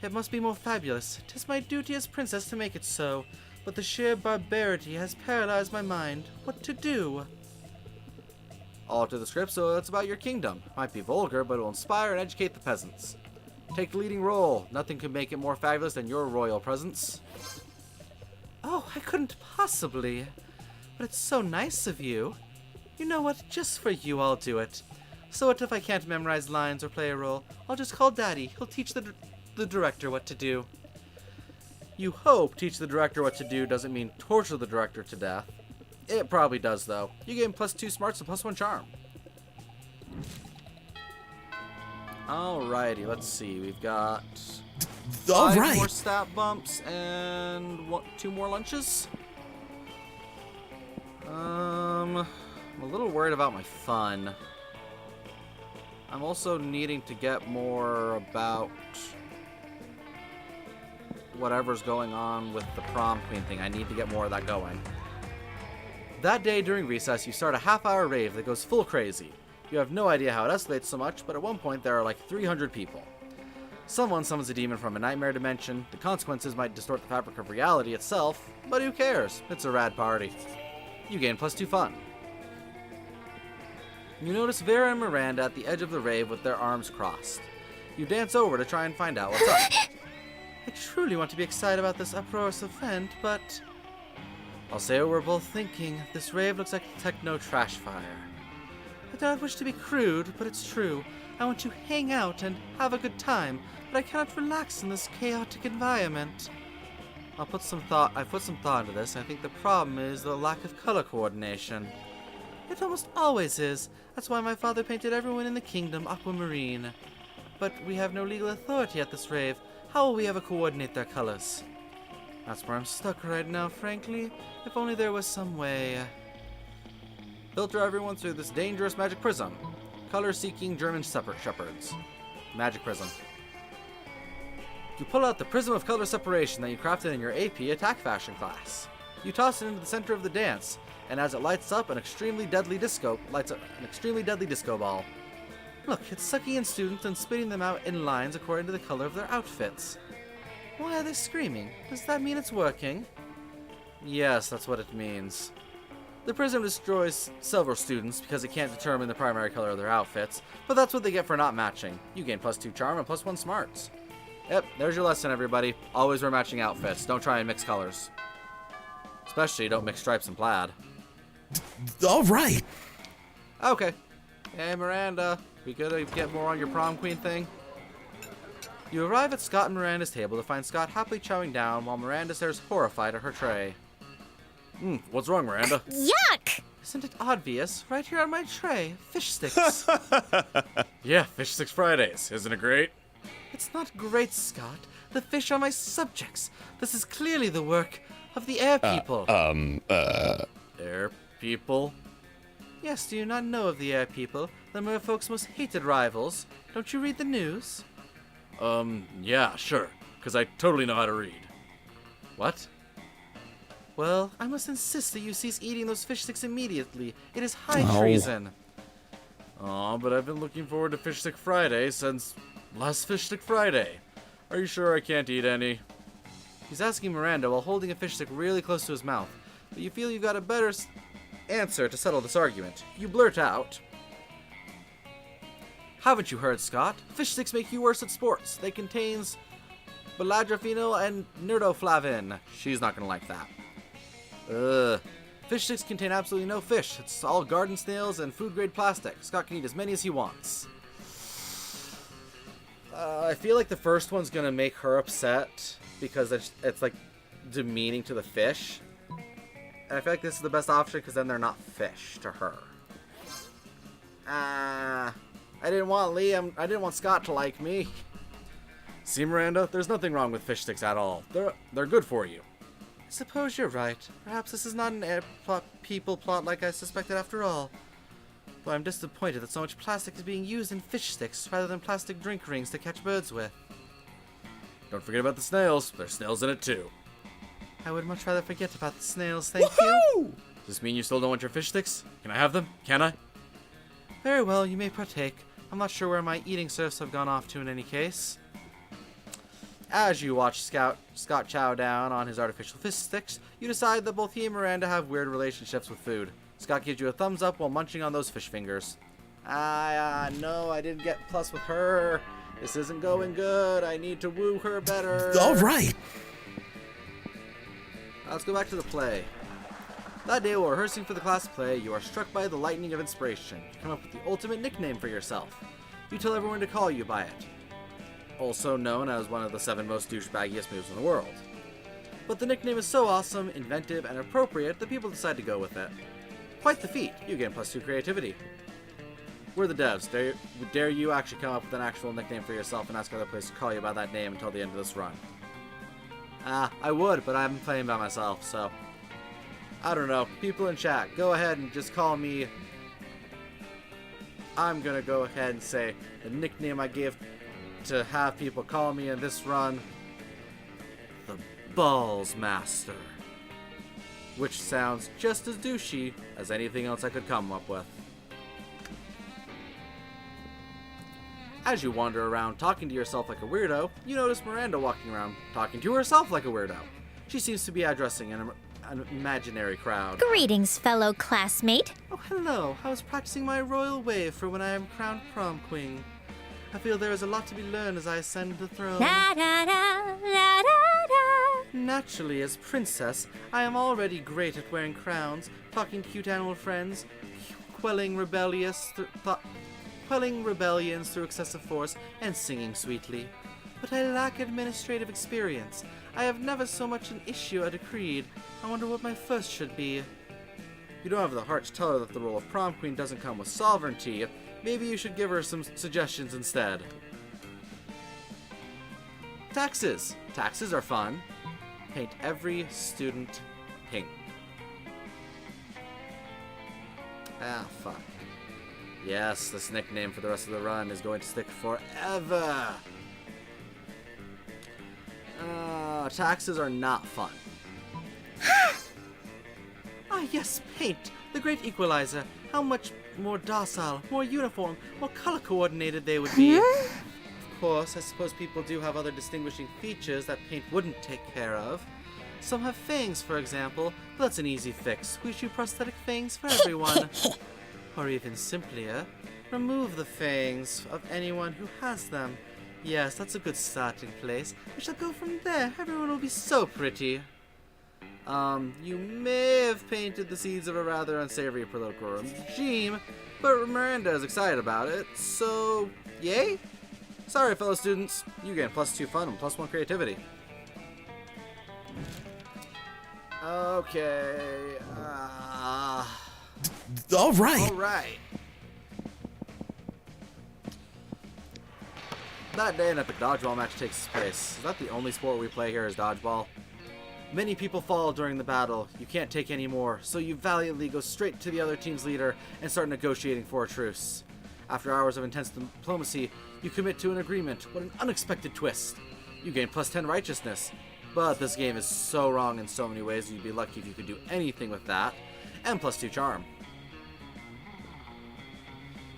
It must be more fabulous. 'Tis my duty as princess to make it so, but the sheer barbarity has paralyzed my mind. What to do? Alter the script so it's about your kingdom. Might be vulgar, but it will inspire and educate the peasants. Take the leading role. Nothing could make it more fabulous than your royal presence. Oh, I couldn't possibly. But it's so nice of you. You know what? Just for you, I'll do it. So what if I can't memorize lines or play a role? I'll just call Daddy. He'll teach the director what to do. You hope teach the director what to do doesn't mean torture the director to death. It probably does, though. You gain +2 smarts and +1 charm. Alrighty, let's see. We've got 5 more stat bumps and 2 more lunches. I'm a little worried about my fun. I'm also needing to get more about whatever's going on with the prom queen thing. I need to get more of that going. That day during recess, you start a half-hour rave that goes full crazy. You have no idea how it escalates so much, but at one point there are like 300 people. Someone summons a demon from a nightmare dimension. The consequences might distort the fabric of reality itself, but who cares? It's a rad party. You gain +2 fun. You notice Vera and Miranda at the edge of the rave with their arms crossed. You dance over to try and find out what's up. I truly want to be excited about this uproarious event, but... I'll say what we're both thinking. This rave looks like a techno trash fire. I don't wish to be crude, but it's true. I want to hang out and have a good time, but I cannot relax in this chaotic environment. I've put some thought into this. I think the problem is the lack of color coordination. It almost always is. That's why my father painted everyone in the kingdom aquamarine. But we have no legal authority at this rave. How will we ever coordinate their colors? That's where I'm stuck right now, frankly. If only there was some way. Filter everyone through this dangerous magic prism. Color-seeking German shepherds. Magic prism. You pull out the prism of color separation that you crafted in your AP attack fashion class. You toss it into the center of the dance, and as it lights up an extremely deadly disco ball. Look, it's sucking in students and spitting them out in lines according to the color of their outfits. Why are they screaming? Does that mean it's working? Yes, that's what it means. The prism destroys several students because it can't determine the primary color of their outfits, but that's what they get for not matching. You gain +2 charm and +1 smarts. Yep, there's your lesson, everybody. Always wear matching outfits. Don't try and mix colors. Especially don't mix stripes and plaid. All right. Okay. Hey, Miranda. We could get more on your prom queen thing? You arrive at Scott and Miranda's table to find Scott happily chowing down while Miranda stares horrified at her tray. What's wrong, Miranda? Yuck! Isn't it obvious? Right here on my tray. Fish sticks. Yeah, Fish Sticks Fridays. Isn't it great? It's not great, Scott. The fish are my subjects. This is clearly the work of the air people. Air people? Yes, do you not know of the air people? The merfolk's most hated rivals. Don't you read the news? Yeah, sure. Because I totally know how to read. What? Well, I must insist that you cease eating those fish sticks immediately. It is high treason. Aw, but I've been looking forward to Fish Stick Friday since last Fish Stick Friday. Are you sure I can't eat any? He's asking Miranda while holding a fish stick really close to his mouth, but you feel you've got a better answer to settle this argument. You blurt out, haven't you heard, Scott? Fish sticks make you worse at sports. They contains baladraphenol and nerdoflavin. She's not gonna like that. Fish sticks contain absolutely no fish. It's all garden snails and food-grade plastic. Scott can eat as many as he wants. I feel like the first one's gonna make her upset because it's like demeaning to the fish. And I feel like this is the best option because then they're not fish to her. I didn't want Scott to like me. See, Miranda, there's nothing wrong with fish sticks at all. They're good for you. I suppose you're right. Perhaps this is not an air people plot like I suspected after all. Though I'm disappointed that so much plastic is being used in fish sticks rather than plastic drink rings to catch birds with. Don't forget about the snails. There's snails in it too. I would much rather forget about the snails, thank you. Does this mean you still don't want your fish sticks? Can I have them? Can I? Very well, you may partake. I'm not sure where my eating serfs have gone off to in any case. As you watch Scott chow down on his artificial fish sticks, you decide that both he and Miranda have weird relationships with food. Scott gives you a thumbs up while munching on those fish fingers. No, I didn't get plus with her. This isn't going good. I need to woo her better. All right. Let's go back to the play. That day while rehearsing for the class play, you are struck by the lightning of inspiration. You come up with the ultimate nickname for yourself. You tell everyone to call you by it. Also known as one of the 7 most douchebaggiest moves in the world. But the nickname is so awesome, inventive, and appropriate that people decide to go with it. Quite the feat. You gain +2 creativity. We're the devs. Dare you actually come up with an actual nickname for yourself and ask other players to call you by that name until the end of this run? I would, but I'm playing by myself, so... I don't know. People in chat, go ahead and just call me... I'm gonna go ahead and say the nickname I gave to have people call me in this run, the Balls Master, which sounds just as douchey as anything else I could come up with. As you wander around talking to yourself like a weirdo, you notice Miranda walking around talking to herself like a weirdo. She seems to be addressing an imaginary crowd. Greetings, fellow classmate. Oh, hello. I was practicing my royal wave for when I am crowned prom queen. I feel there is a lot to be learned as I ascend the throne. Da da da da da da. Naturally, as princess, I am already great at wearing crowns, talking to cute animal friends, quelling rebellions through excessive force, and singing sweetly. But I lack administrative experience. I have never so much an issue a decreed. I wonder what my first should be. You don't have the heart to tell her that the role of prom queen doesn't come with sovereignty. Maybe you should give her some suggestions instead. Taxes. Taxes are fun. Paint every student pink. Ah, fuck. Yes, this nickname for the rest of the run is going to stick forever. Taxes are not fun. Ah, yes, paint, the great equalizer. How much more docile, more uniform, more color-coordinated they would be. Of course, I suppose people do have other distinguishing features that paint wouldn't take care of. Some have fangs, for example, but that's an easy fix. We issue prosthetic fangs for everyone. Or even simpler, remove the fangs of anyone who has them. Yes, that's a good starting place. We shall go from there. Everyone will be so pretty. You may have painted the seeds of a rather unsavory political regime, but Miranda is excited about it, so yay? Sorry, fellow students. You gain +2 fun and +1 creativity. Okay. All right. Alright. That day an epic dodgeball match takes place. Is that the only sport we play here is dodgeball? Many people fall during the battle. You can't take any more, so you valiantly go straight to the other team's leader and start negotiating for a truce. After hours of intense diplomacy, you commit to an agreement. What an unexpected twist. You gain +10 righteousness. But this game is so wrong in so many ways, you'd be lucky if you could do anything with that. And +2 charm.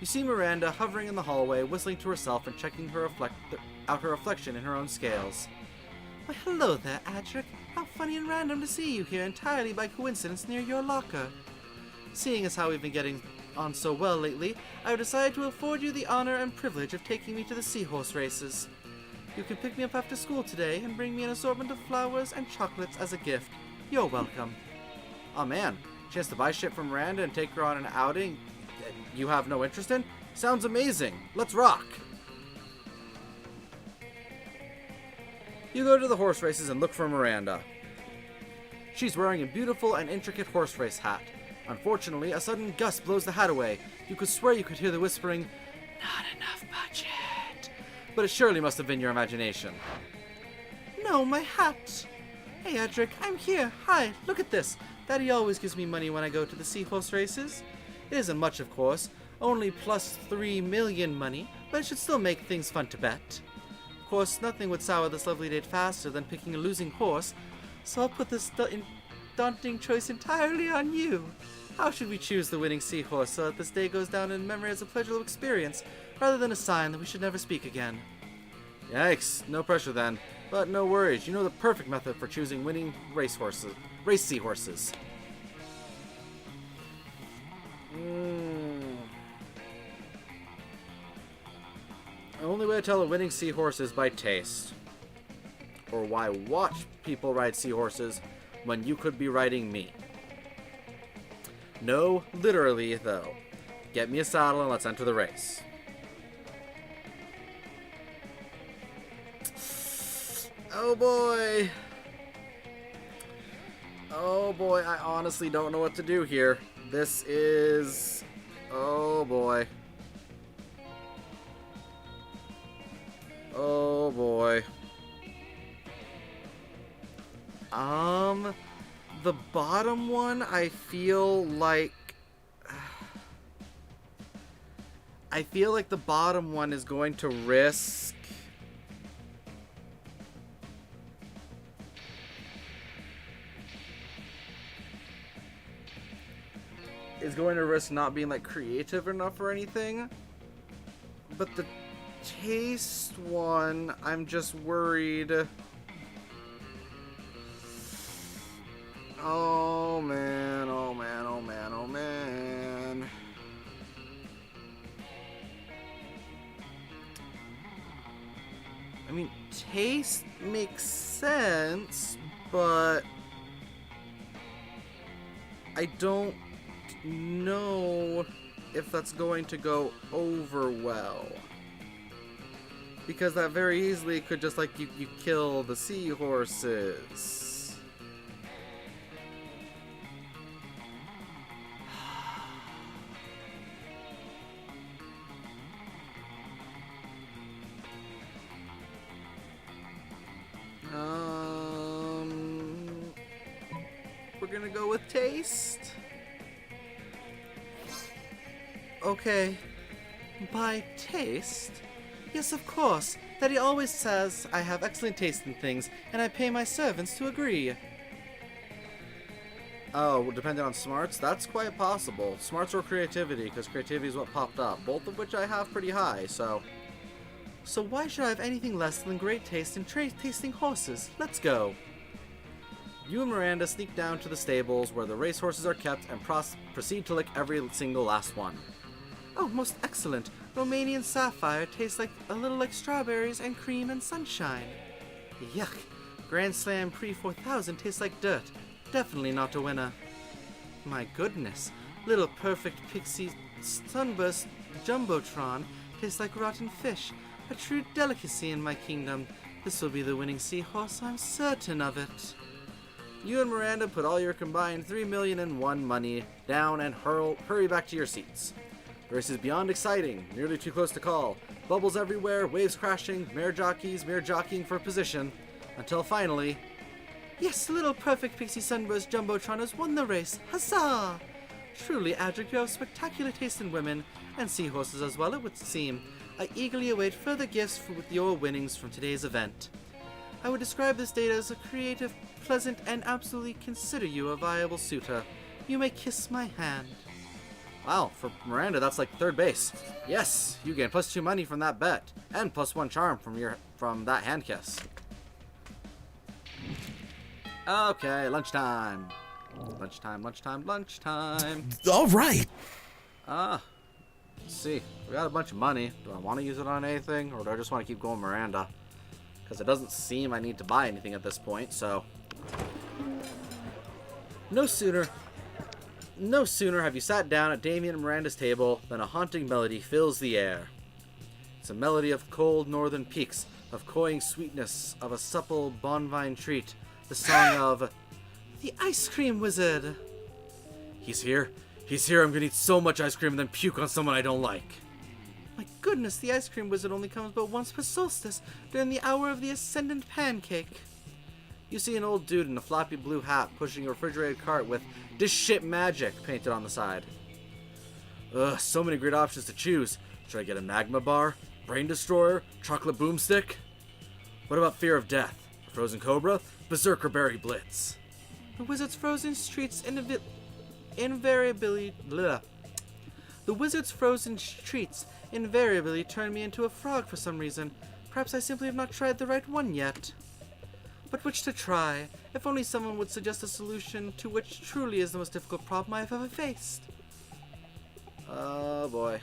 You see Miranda hovering in the hallway, whistling to herself and checking out her reflection in her own scales. Why, hello there, Adric. How funny and random to see you here entirely by coincidence near your locker. Seeing as how we've been getting on so well lately, I've decided to afford you the honor and privilege of taking me to the seahorse races. You can pick me up after school today and bring me an assortment of flowers and chocolates as a gift. You're welcome. Aw man, chance to buy shit from Miranda and take her on an outing you have no interest in? Sounds amazing. Let's rock. You go to the horse races and look for Miranda. She's wearing a beautiful and intricate horse race hat. Unfortunately, a sudden gust blows the hat away. You could swear you could hear the whispering, "Not enough budget." But it surely must have been your imagination. No, my hat. Hey, Adric, I'm here. Hi, look at this. Daddy always gives me money when I go to the seahorse races. It isn't much, of course. Only +3 million money, but it should still make things fun to bet. Of course, nothing would sour this lovely date faster than picking a losing horse, so I'll put this daunting choice entirely on you. How should we choose the winning seahorse so that this day goes down in memory as a pleasurable experience, rather than a sign that we should never speak again? Yikes, no pressure then. But no worries, you know the perfect method for choosing winning race seahorses. The only way to tell a winning seahorse is by taste. Or why watch people ride seahorses when you could be riding me? No, literally, though. Get me a saddle and let's enter the race. Oh boy. Oh boy, I honestly don't know what to do here. This is... oh boy. Oh boy. The bottom one, I feel like the bottom one is going to risk not being like creative enough or anything. But the taste one, I'm just worried. Oh man, oh man, oh man, oh man. I mean, taste makes sense, but I don't know if that's going to go over well. Because that very easily could just like you kill the seahorses. We're gonna go with taste. Okay. By taste? Yes, of course. Daddy always says I have excellent taste in things, and I pay my servants to agree. Oh, well, depending on smarts? That's quite possible. Smarts or creativity, because creativity is what popped up, both of which I have pretty high, so... So why should I have anything less than great taste in tasting horses? Let's go! You and Miranda sneak down to the stables where the racehorses are kept and proceed to lick every single last one. Oh, most excellent. Romanian sapphire tastes a little like strawberries and cream and sunshine. Yuck. Grand Slam Pre 4000 tastes like dirt. Definitely not a winner. My goodness. Little Perfect Pixie Sunburst Jumbotron tastes like rotten fish. A true delicacy in my kingdom. This will be the winning seahorse, I'm certain of it. You and Miranda put all your combined 3,000,001 money down and hurry back to your seats. The race is beyond exciting, nearly too close to call. Bubbles everywhere, waves crashing, mere jockeying for position, until finally... Yes, Little Perfect Pixie Sunburst Jumbotron has won the race. Huzzah! Truly, Adric, you have spectacular taste in women, and seahorses as well, it would seem. I eagerly await further gifts with your winnings from today's event. I would describe this date as a creative, pleasant, and absolutely consider you a viable suitor. You may kiss my hand. Wow, for Miranda, that's like third base. Yes, you gain +2 money from that bet, and +1 charm from that hand kiss. Okay, lunchtime. Lunchtime. All right. Let's see. We got a bunch of money. Do I want to use it on anything, or do I just want to keep going Miranda? Because it doesn't seem I need to buy anything at this point, so... No sooner have you sat down at Damien and Miranda's table than a haunting melody fills the air. It's a melody of cold northern peaks, of cloying sweetness, of a supple bonvine treat, the song of... The Ice Cream Wizard! He's here, I'm gonna eat so much ice cream and then puke on someone I don't like. My goodness, the Ice Cream Wizard only comes but once per solstice, during the hour of the Ascendant Pancake. You see an old dude in a floppy blue hat pushing a refrigerated cart with "This shit magic" painted on the side. Ugh, so many great options to choose. Should I get a magma bar? Brain destroyer? Chocolate boomstick? What about Fear of Death? A frozen cobra? Berserker berry blitz? The wizard's frozen treats invariably turn me into a frog for some reason. Perhaps I simply have not tried the right one yet. But which to try? If only someone would suggest a solution to which truly is the most difficult problem I have ever faced. Oh boy.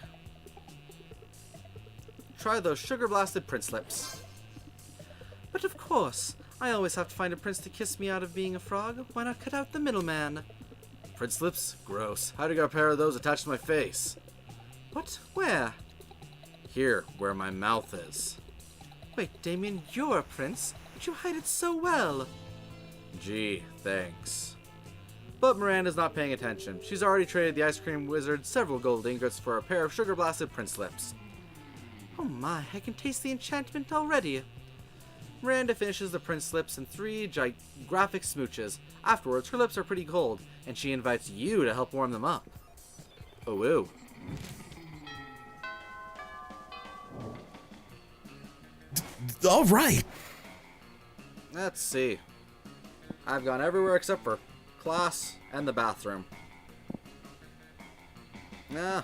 Try those sugar-blasted prince lips. But of course, I always have to find a prince to kiss me out of being a frog. Why not cut out the middleman? Prince lips? Gross. How'd I get a pair of those attached to my face? What? Where? Here, where my mouth is. Wait, Damien, you're a prince? But you hide it so well. Gee, thanks. But Miranda's not paying attention. She's already traded the Ice Cream Wizard several gold ingots for a pair of sugar-blasted prince lips. Oh my, I can taste the enchantment already. Miranda finishes the prince lips in 3 graphic smooches. Afterwards, her lips are pretty cold, and she invites you to help warm them up. Oh, ew. All right. Let's see. I've gone everywhere except for class and the bathroom. Nah.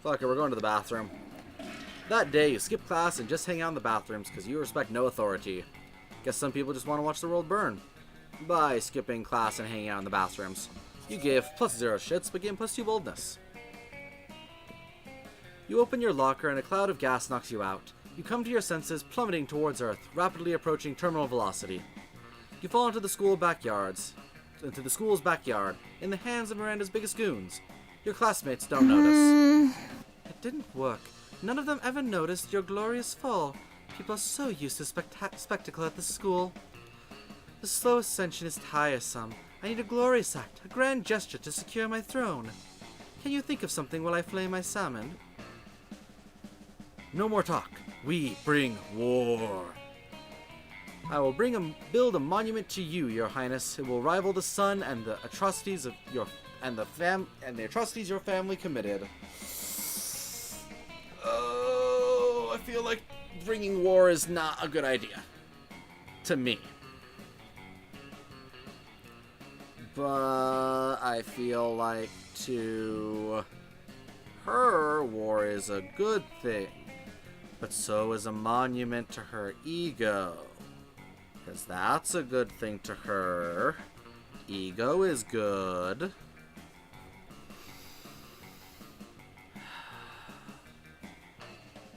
Fuck it, we're going to the bathroom. That day, you skip class and just hang out in the bathrooms because you respect no authority. Guess some people just want to watch the world burn. By skipping class and hanging out in the bathrooms. You gave +0 shits, but gained +2 boldness. You open your locker and a cloud of gas knocks you out. You come to your senses, plummeting towards Earth, rapidly approaching terminal velocity. You fall into the school's backyard, in the hands of Miranda's biggest goons. Your classmates don't notice. It didn't work. None of them ever noticed your glorious fall. People are so used to spectacle at this school. The slow ascension is tiresome. I need a glorious act, a grand gesture to secure my throne. Can you think of something while I flay my salmon? No more talk. We bring war. I will build a monument to you, Your Highness. It will rival the sun and the atrocities of your family committed. Oh, I feel like bringing war is not a good idea. To me. But I feel like to her, war is a good thing. But so is a monument to her ego. Because that's a good thing to her. Ego is good.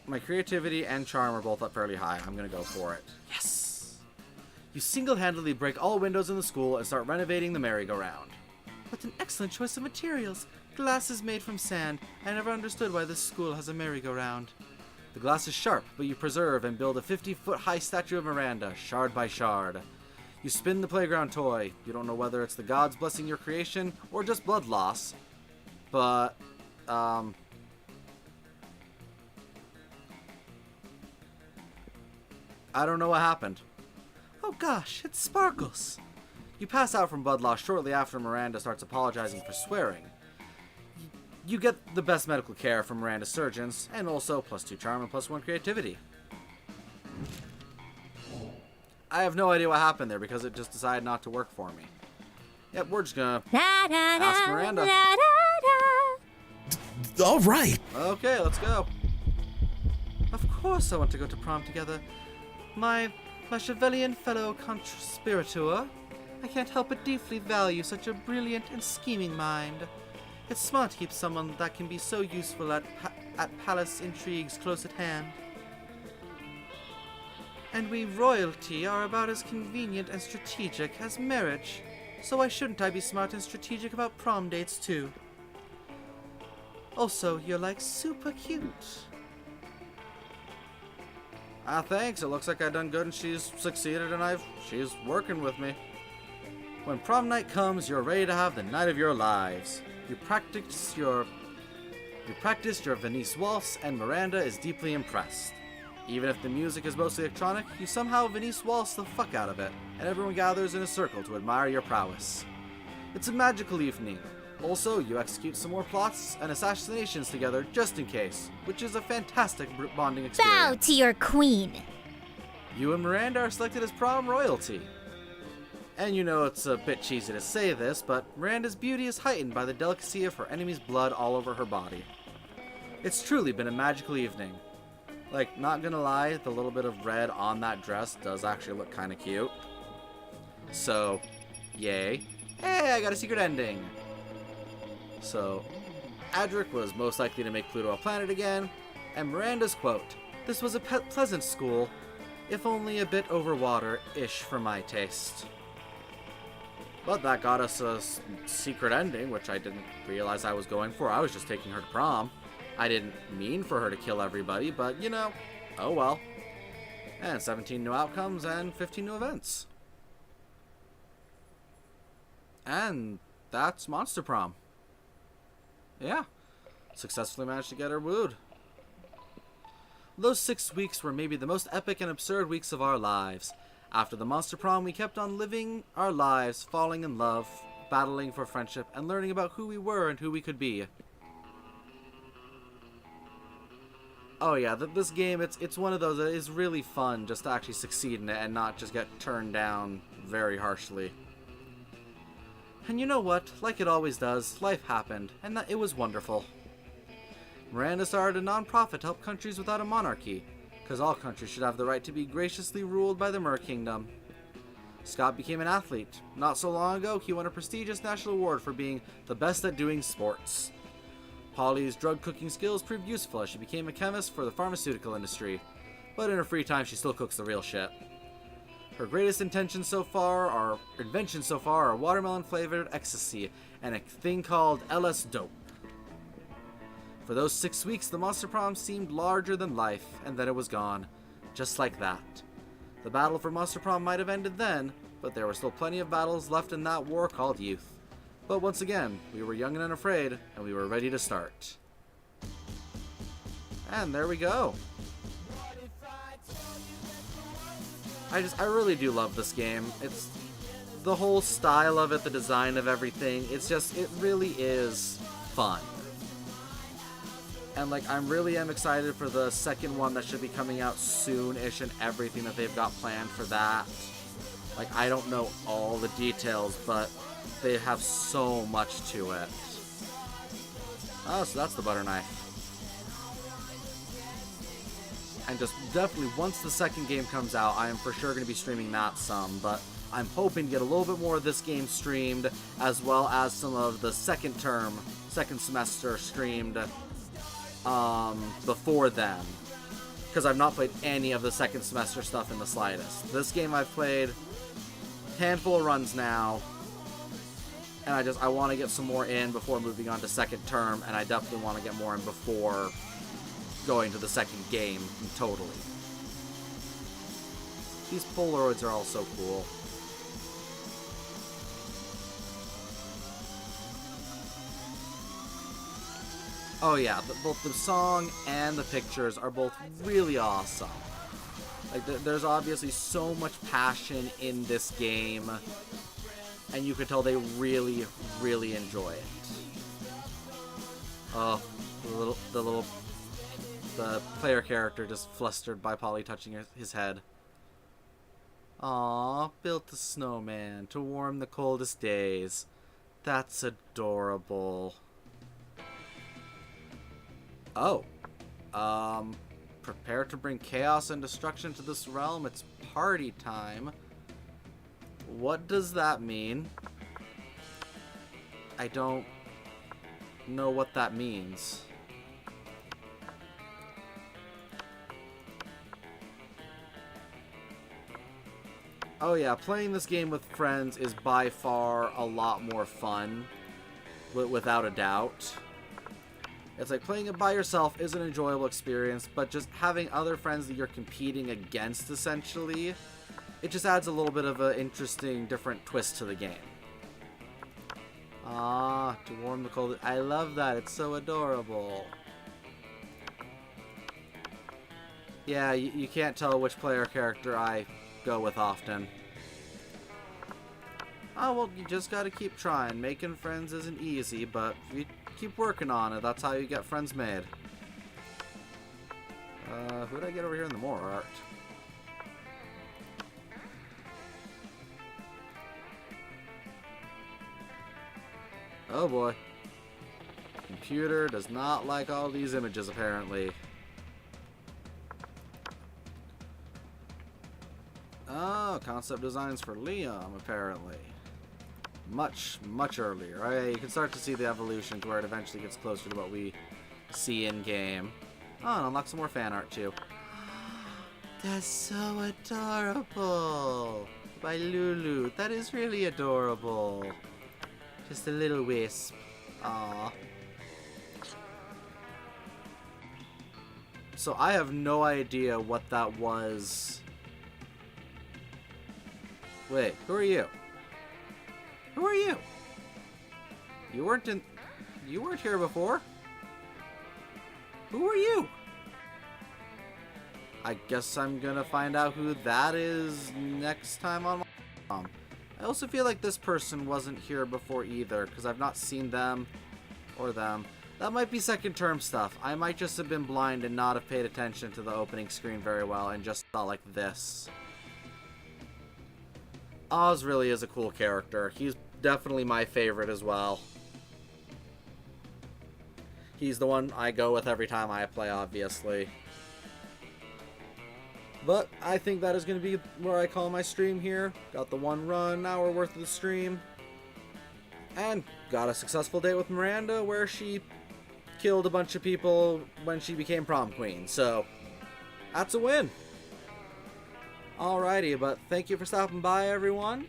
My creativity and charm are both up fairly high. I'm gonna go for it. Yes! You single-handedly break all windows in the school and start renovating the merry-go-round. What an excellent choice of materials! Glass is made from sand. I never understood why this school has a merry-go-round. The glass is sharp, but you preserve and build a 50-foot-high statue of Miranda, shard by shard. You spin the playground toy. You don't know whether it's the gods blessing your creation or just blood loss. But, I don't know what happened. Oh gosh, it sparkles. You pass out from blood loss shortly after Miranda starts apologizing for swearing. You get the best medical care from Miranda's surgeons, and also +2 charm and +1 creativity. I have no idea what happened there because it just decided not to work for me. Yep, we're just gonna ask Miranda. All right. Okay, let's go. Of course I want to go to prom together. My Chevalian fellow conspirator. I can't help but deeply value such a brilliant and scheming mind. It's smart to keep someone that can be so useful at palace intrigues close at hand. And we royalty are about as convenient and strategic as marriage, so why shouldn't I be smart and strategic about prom dates too? Also, you're like super cute. Thanks. It looks like I done good and she's succeeded and she's working with me. When prom night comes, you're ready to have the night of your lives. You practiced your Venice waltz and Miranda is deeply impressed. Even if the music is mostly electronic, you somehow Venice waltz the fuck out of it, and everyone gathers in a circle to admire your prowess. It's a magical evening. Also, you execute some more plots and assassinations together just in case, which is a fantastic bonding experience. Bow to your queen. You and Miranda are selected as prom royalty. And you know it's a bit cheesy to say this, but Miranda's beauty is heightened by the delicacy of her enemy's blood all over her body. It's truly been a magical evening. Like, not gonna lie, the little bit of red on that dress does actually look kinda cute. So, yay. Hey, I got a secret ending! So, Adric was most likely to make Pluto a planet again, and Miranda's quote, "This was a pleasant school, if only a bit over water-ish for my taste." But that got us a secret ending, which I didn't realize I was going for. I was just taking her to prom. I didn't mean for her to kill everybody, but, you know, oh well. And 17 new outcomes and 15 new events. And that's Monster Prom. Yeah, successfully managed to get her wooed. Those 6 weeks were maybe the most epic and absurd weeks of our lives. After the Monster Prom, we kept on living our lives, falling in love, battling for friendship, and learning about who we were and who we could be. Oh yeah, this game, it's one of those that is really fun just to actually succeed in it and not just get turned down very harshly. And you know what? Like it always does, life happened, and that it was wonderful. Miranda started a non-profit to help countries without a monarchy, because all countries should have the right to be graciously ruled by the Mer Kingdom. Scott became an athlete. Not so long ago, he won a prestigious national award for being the best at doing sports. Polly's drug cooking skills proved useful as she became a chemist for the pharmaceutical industry, but in her free time she still cooks the real shit. Her greatest inventions so far are watermelon flavored ecstasy and a thing called LS Dope. For those 6 weeks, the Monster Prom seemed larger than life, and then it was gone. Just like that. The battle for Monster Prom might have ended then, but there were still plenty of battles left in that war called youth. But once again, we were young and unafraid, and we were ready to start. And there we go. I really do love this game. It's the whole style of it, the design of everything. It really is fun. And like, I really am excited for the second one that should be coming out soon-ish and everything that they've got planned for that. Like, I don't know all the details, but they have so much to it. Oh, so that's the butter knife. And just definitely, once the second game comes out, I am for sure going to be streaming that some, but I'm hoping to get a little bit more of this game streamed, as well as some of the second semester streamed before then, because I've not played any of the second semester stuff in the slightest. This game I've played a handful of runs now, and I want to get some more in before moving on to second term, and I definitely want to get more in before going to the second game totally. These Polaroids are all so cool. Oh yeah, both the song and the pictures are both really awesome. Like, there's obviously so much passion in this game, and you can tell they really, really enjoy it. Oh, the player character just flustered by Polly touching his head. Aww, built a snowman to warm the coldest days. That's adorable. Oh. Prepare to bring chaos and destruction to this realm. It's party time. What does that mean? I don't know what that means. Oh yeah, playing this game with friends is by far a lot more fun, without a doubt. It's like playing it by yourself is an enjoyable experience, but just having other friends that you're competing against, essentially, it just adds a little bit of an interesting, different twist to the game. Ah, to warm the cold. I love that. It's so adorable. Yeah, you can't tell which player character I go with often. Oh, well, you just gotta keep trying. Making friends isn't easy, but if you keep working on it, that's how you get friends made. Who did I get over here in the more art? Oh boy. Computer does not like all these images, apparently. Oh, concept designs for Liam, apparently. Much, much earlier. Right? You can start to see the evolution to where it eventually gets closer to what we see in-game. Oh, and unlock some more fan art, too. That's so adorable! By Lulu. That is really adorable. Just a little wisp. Aww. So I have no idea what that was. Wait, who are you? Who are you? You weren't here before? Who are you? I guess I'm gonna find out who that is next time on my Prom. I also feel like this person wasn't here before either, because I've not seen them or them. That might be second term stuff. I might just have been blind and not have paid attention to the opening screen very well and just thought like this. Oz really is a cool character. He's definitely my favorite as well. He's the one I go with every time I play, obviously. But I think that is going to be where I call my stream here. Got the one run, hour worth of the stream. And got a successful date with Miranda where she killed a bunch of people when she became prom queen. So, that's a win. Alrighty, but thank you for stopping by, everyone.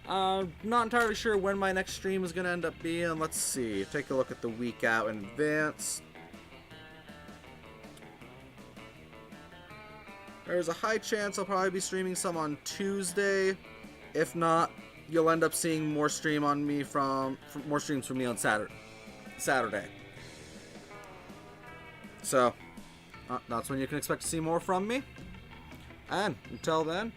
Not entirely sure when my next stream is going to end up being. Let's see. Take a look at the week out in advance. There's a high chance I'll probably be streaming some on Tuesday. If not, you'll end up seeing more streams from me on Saturday. So, that's when you can expect to see more from me. And until then,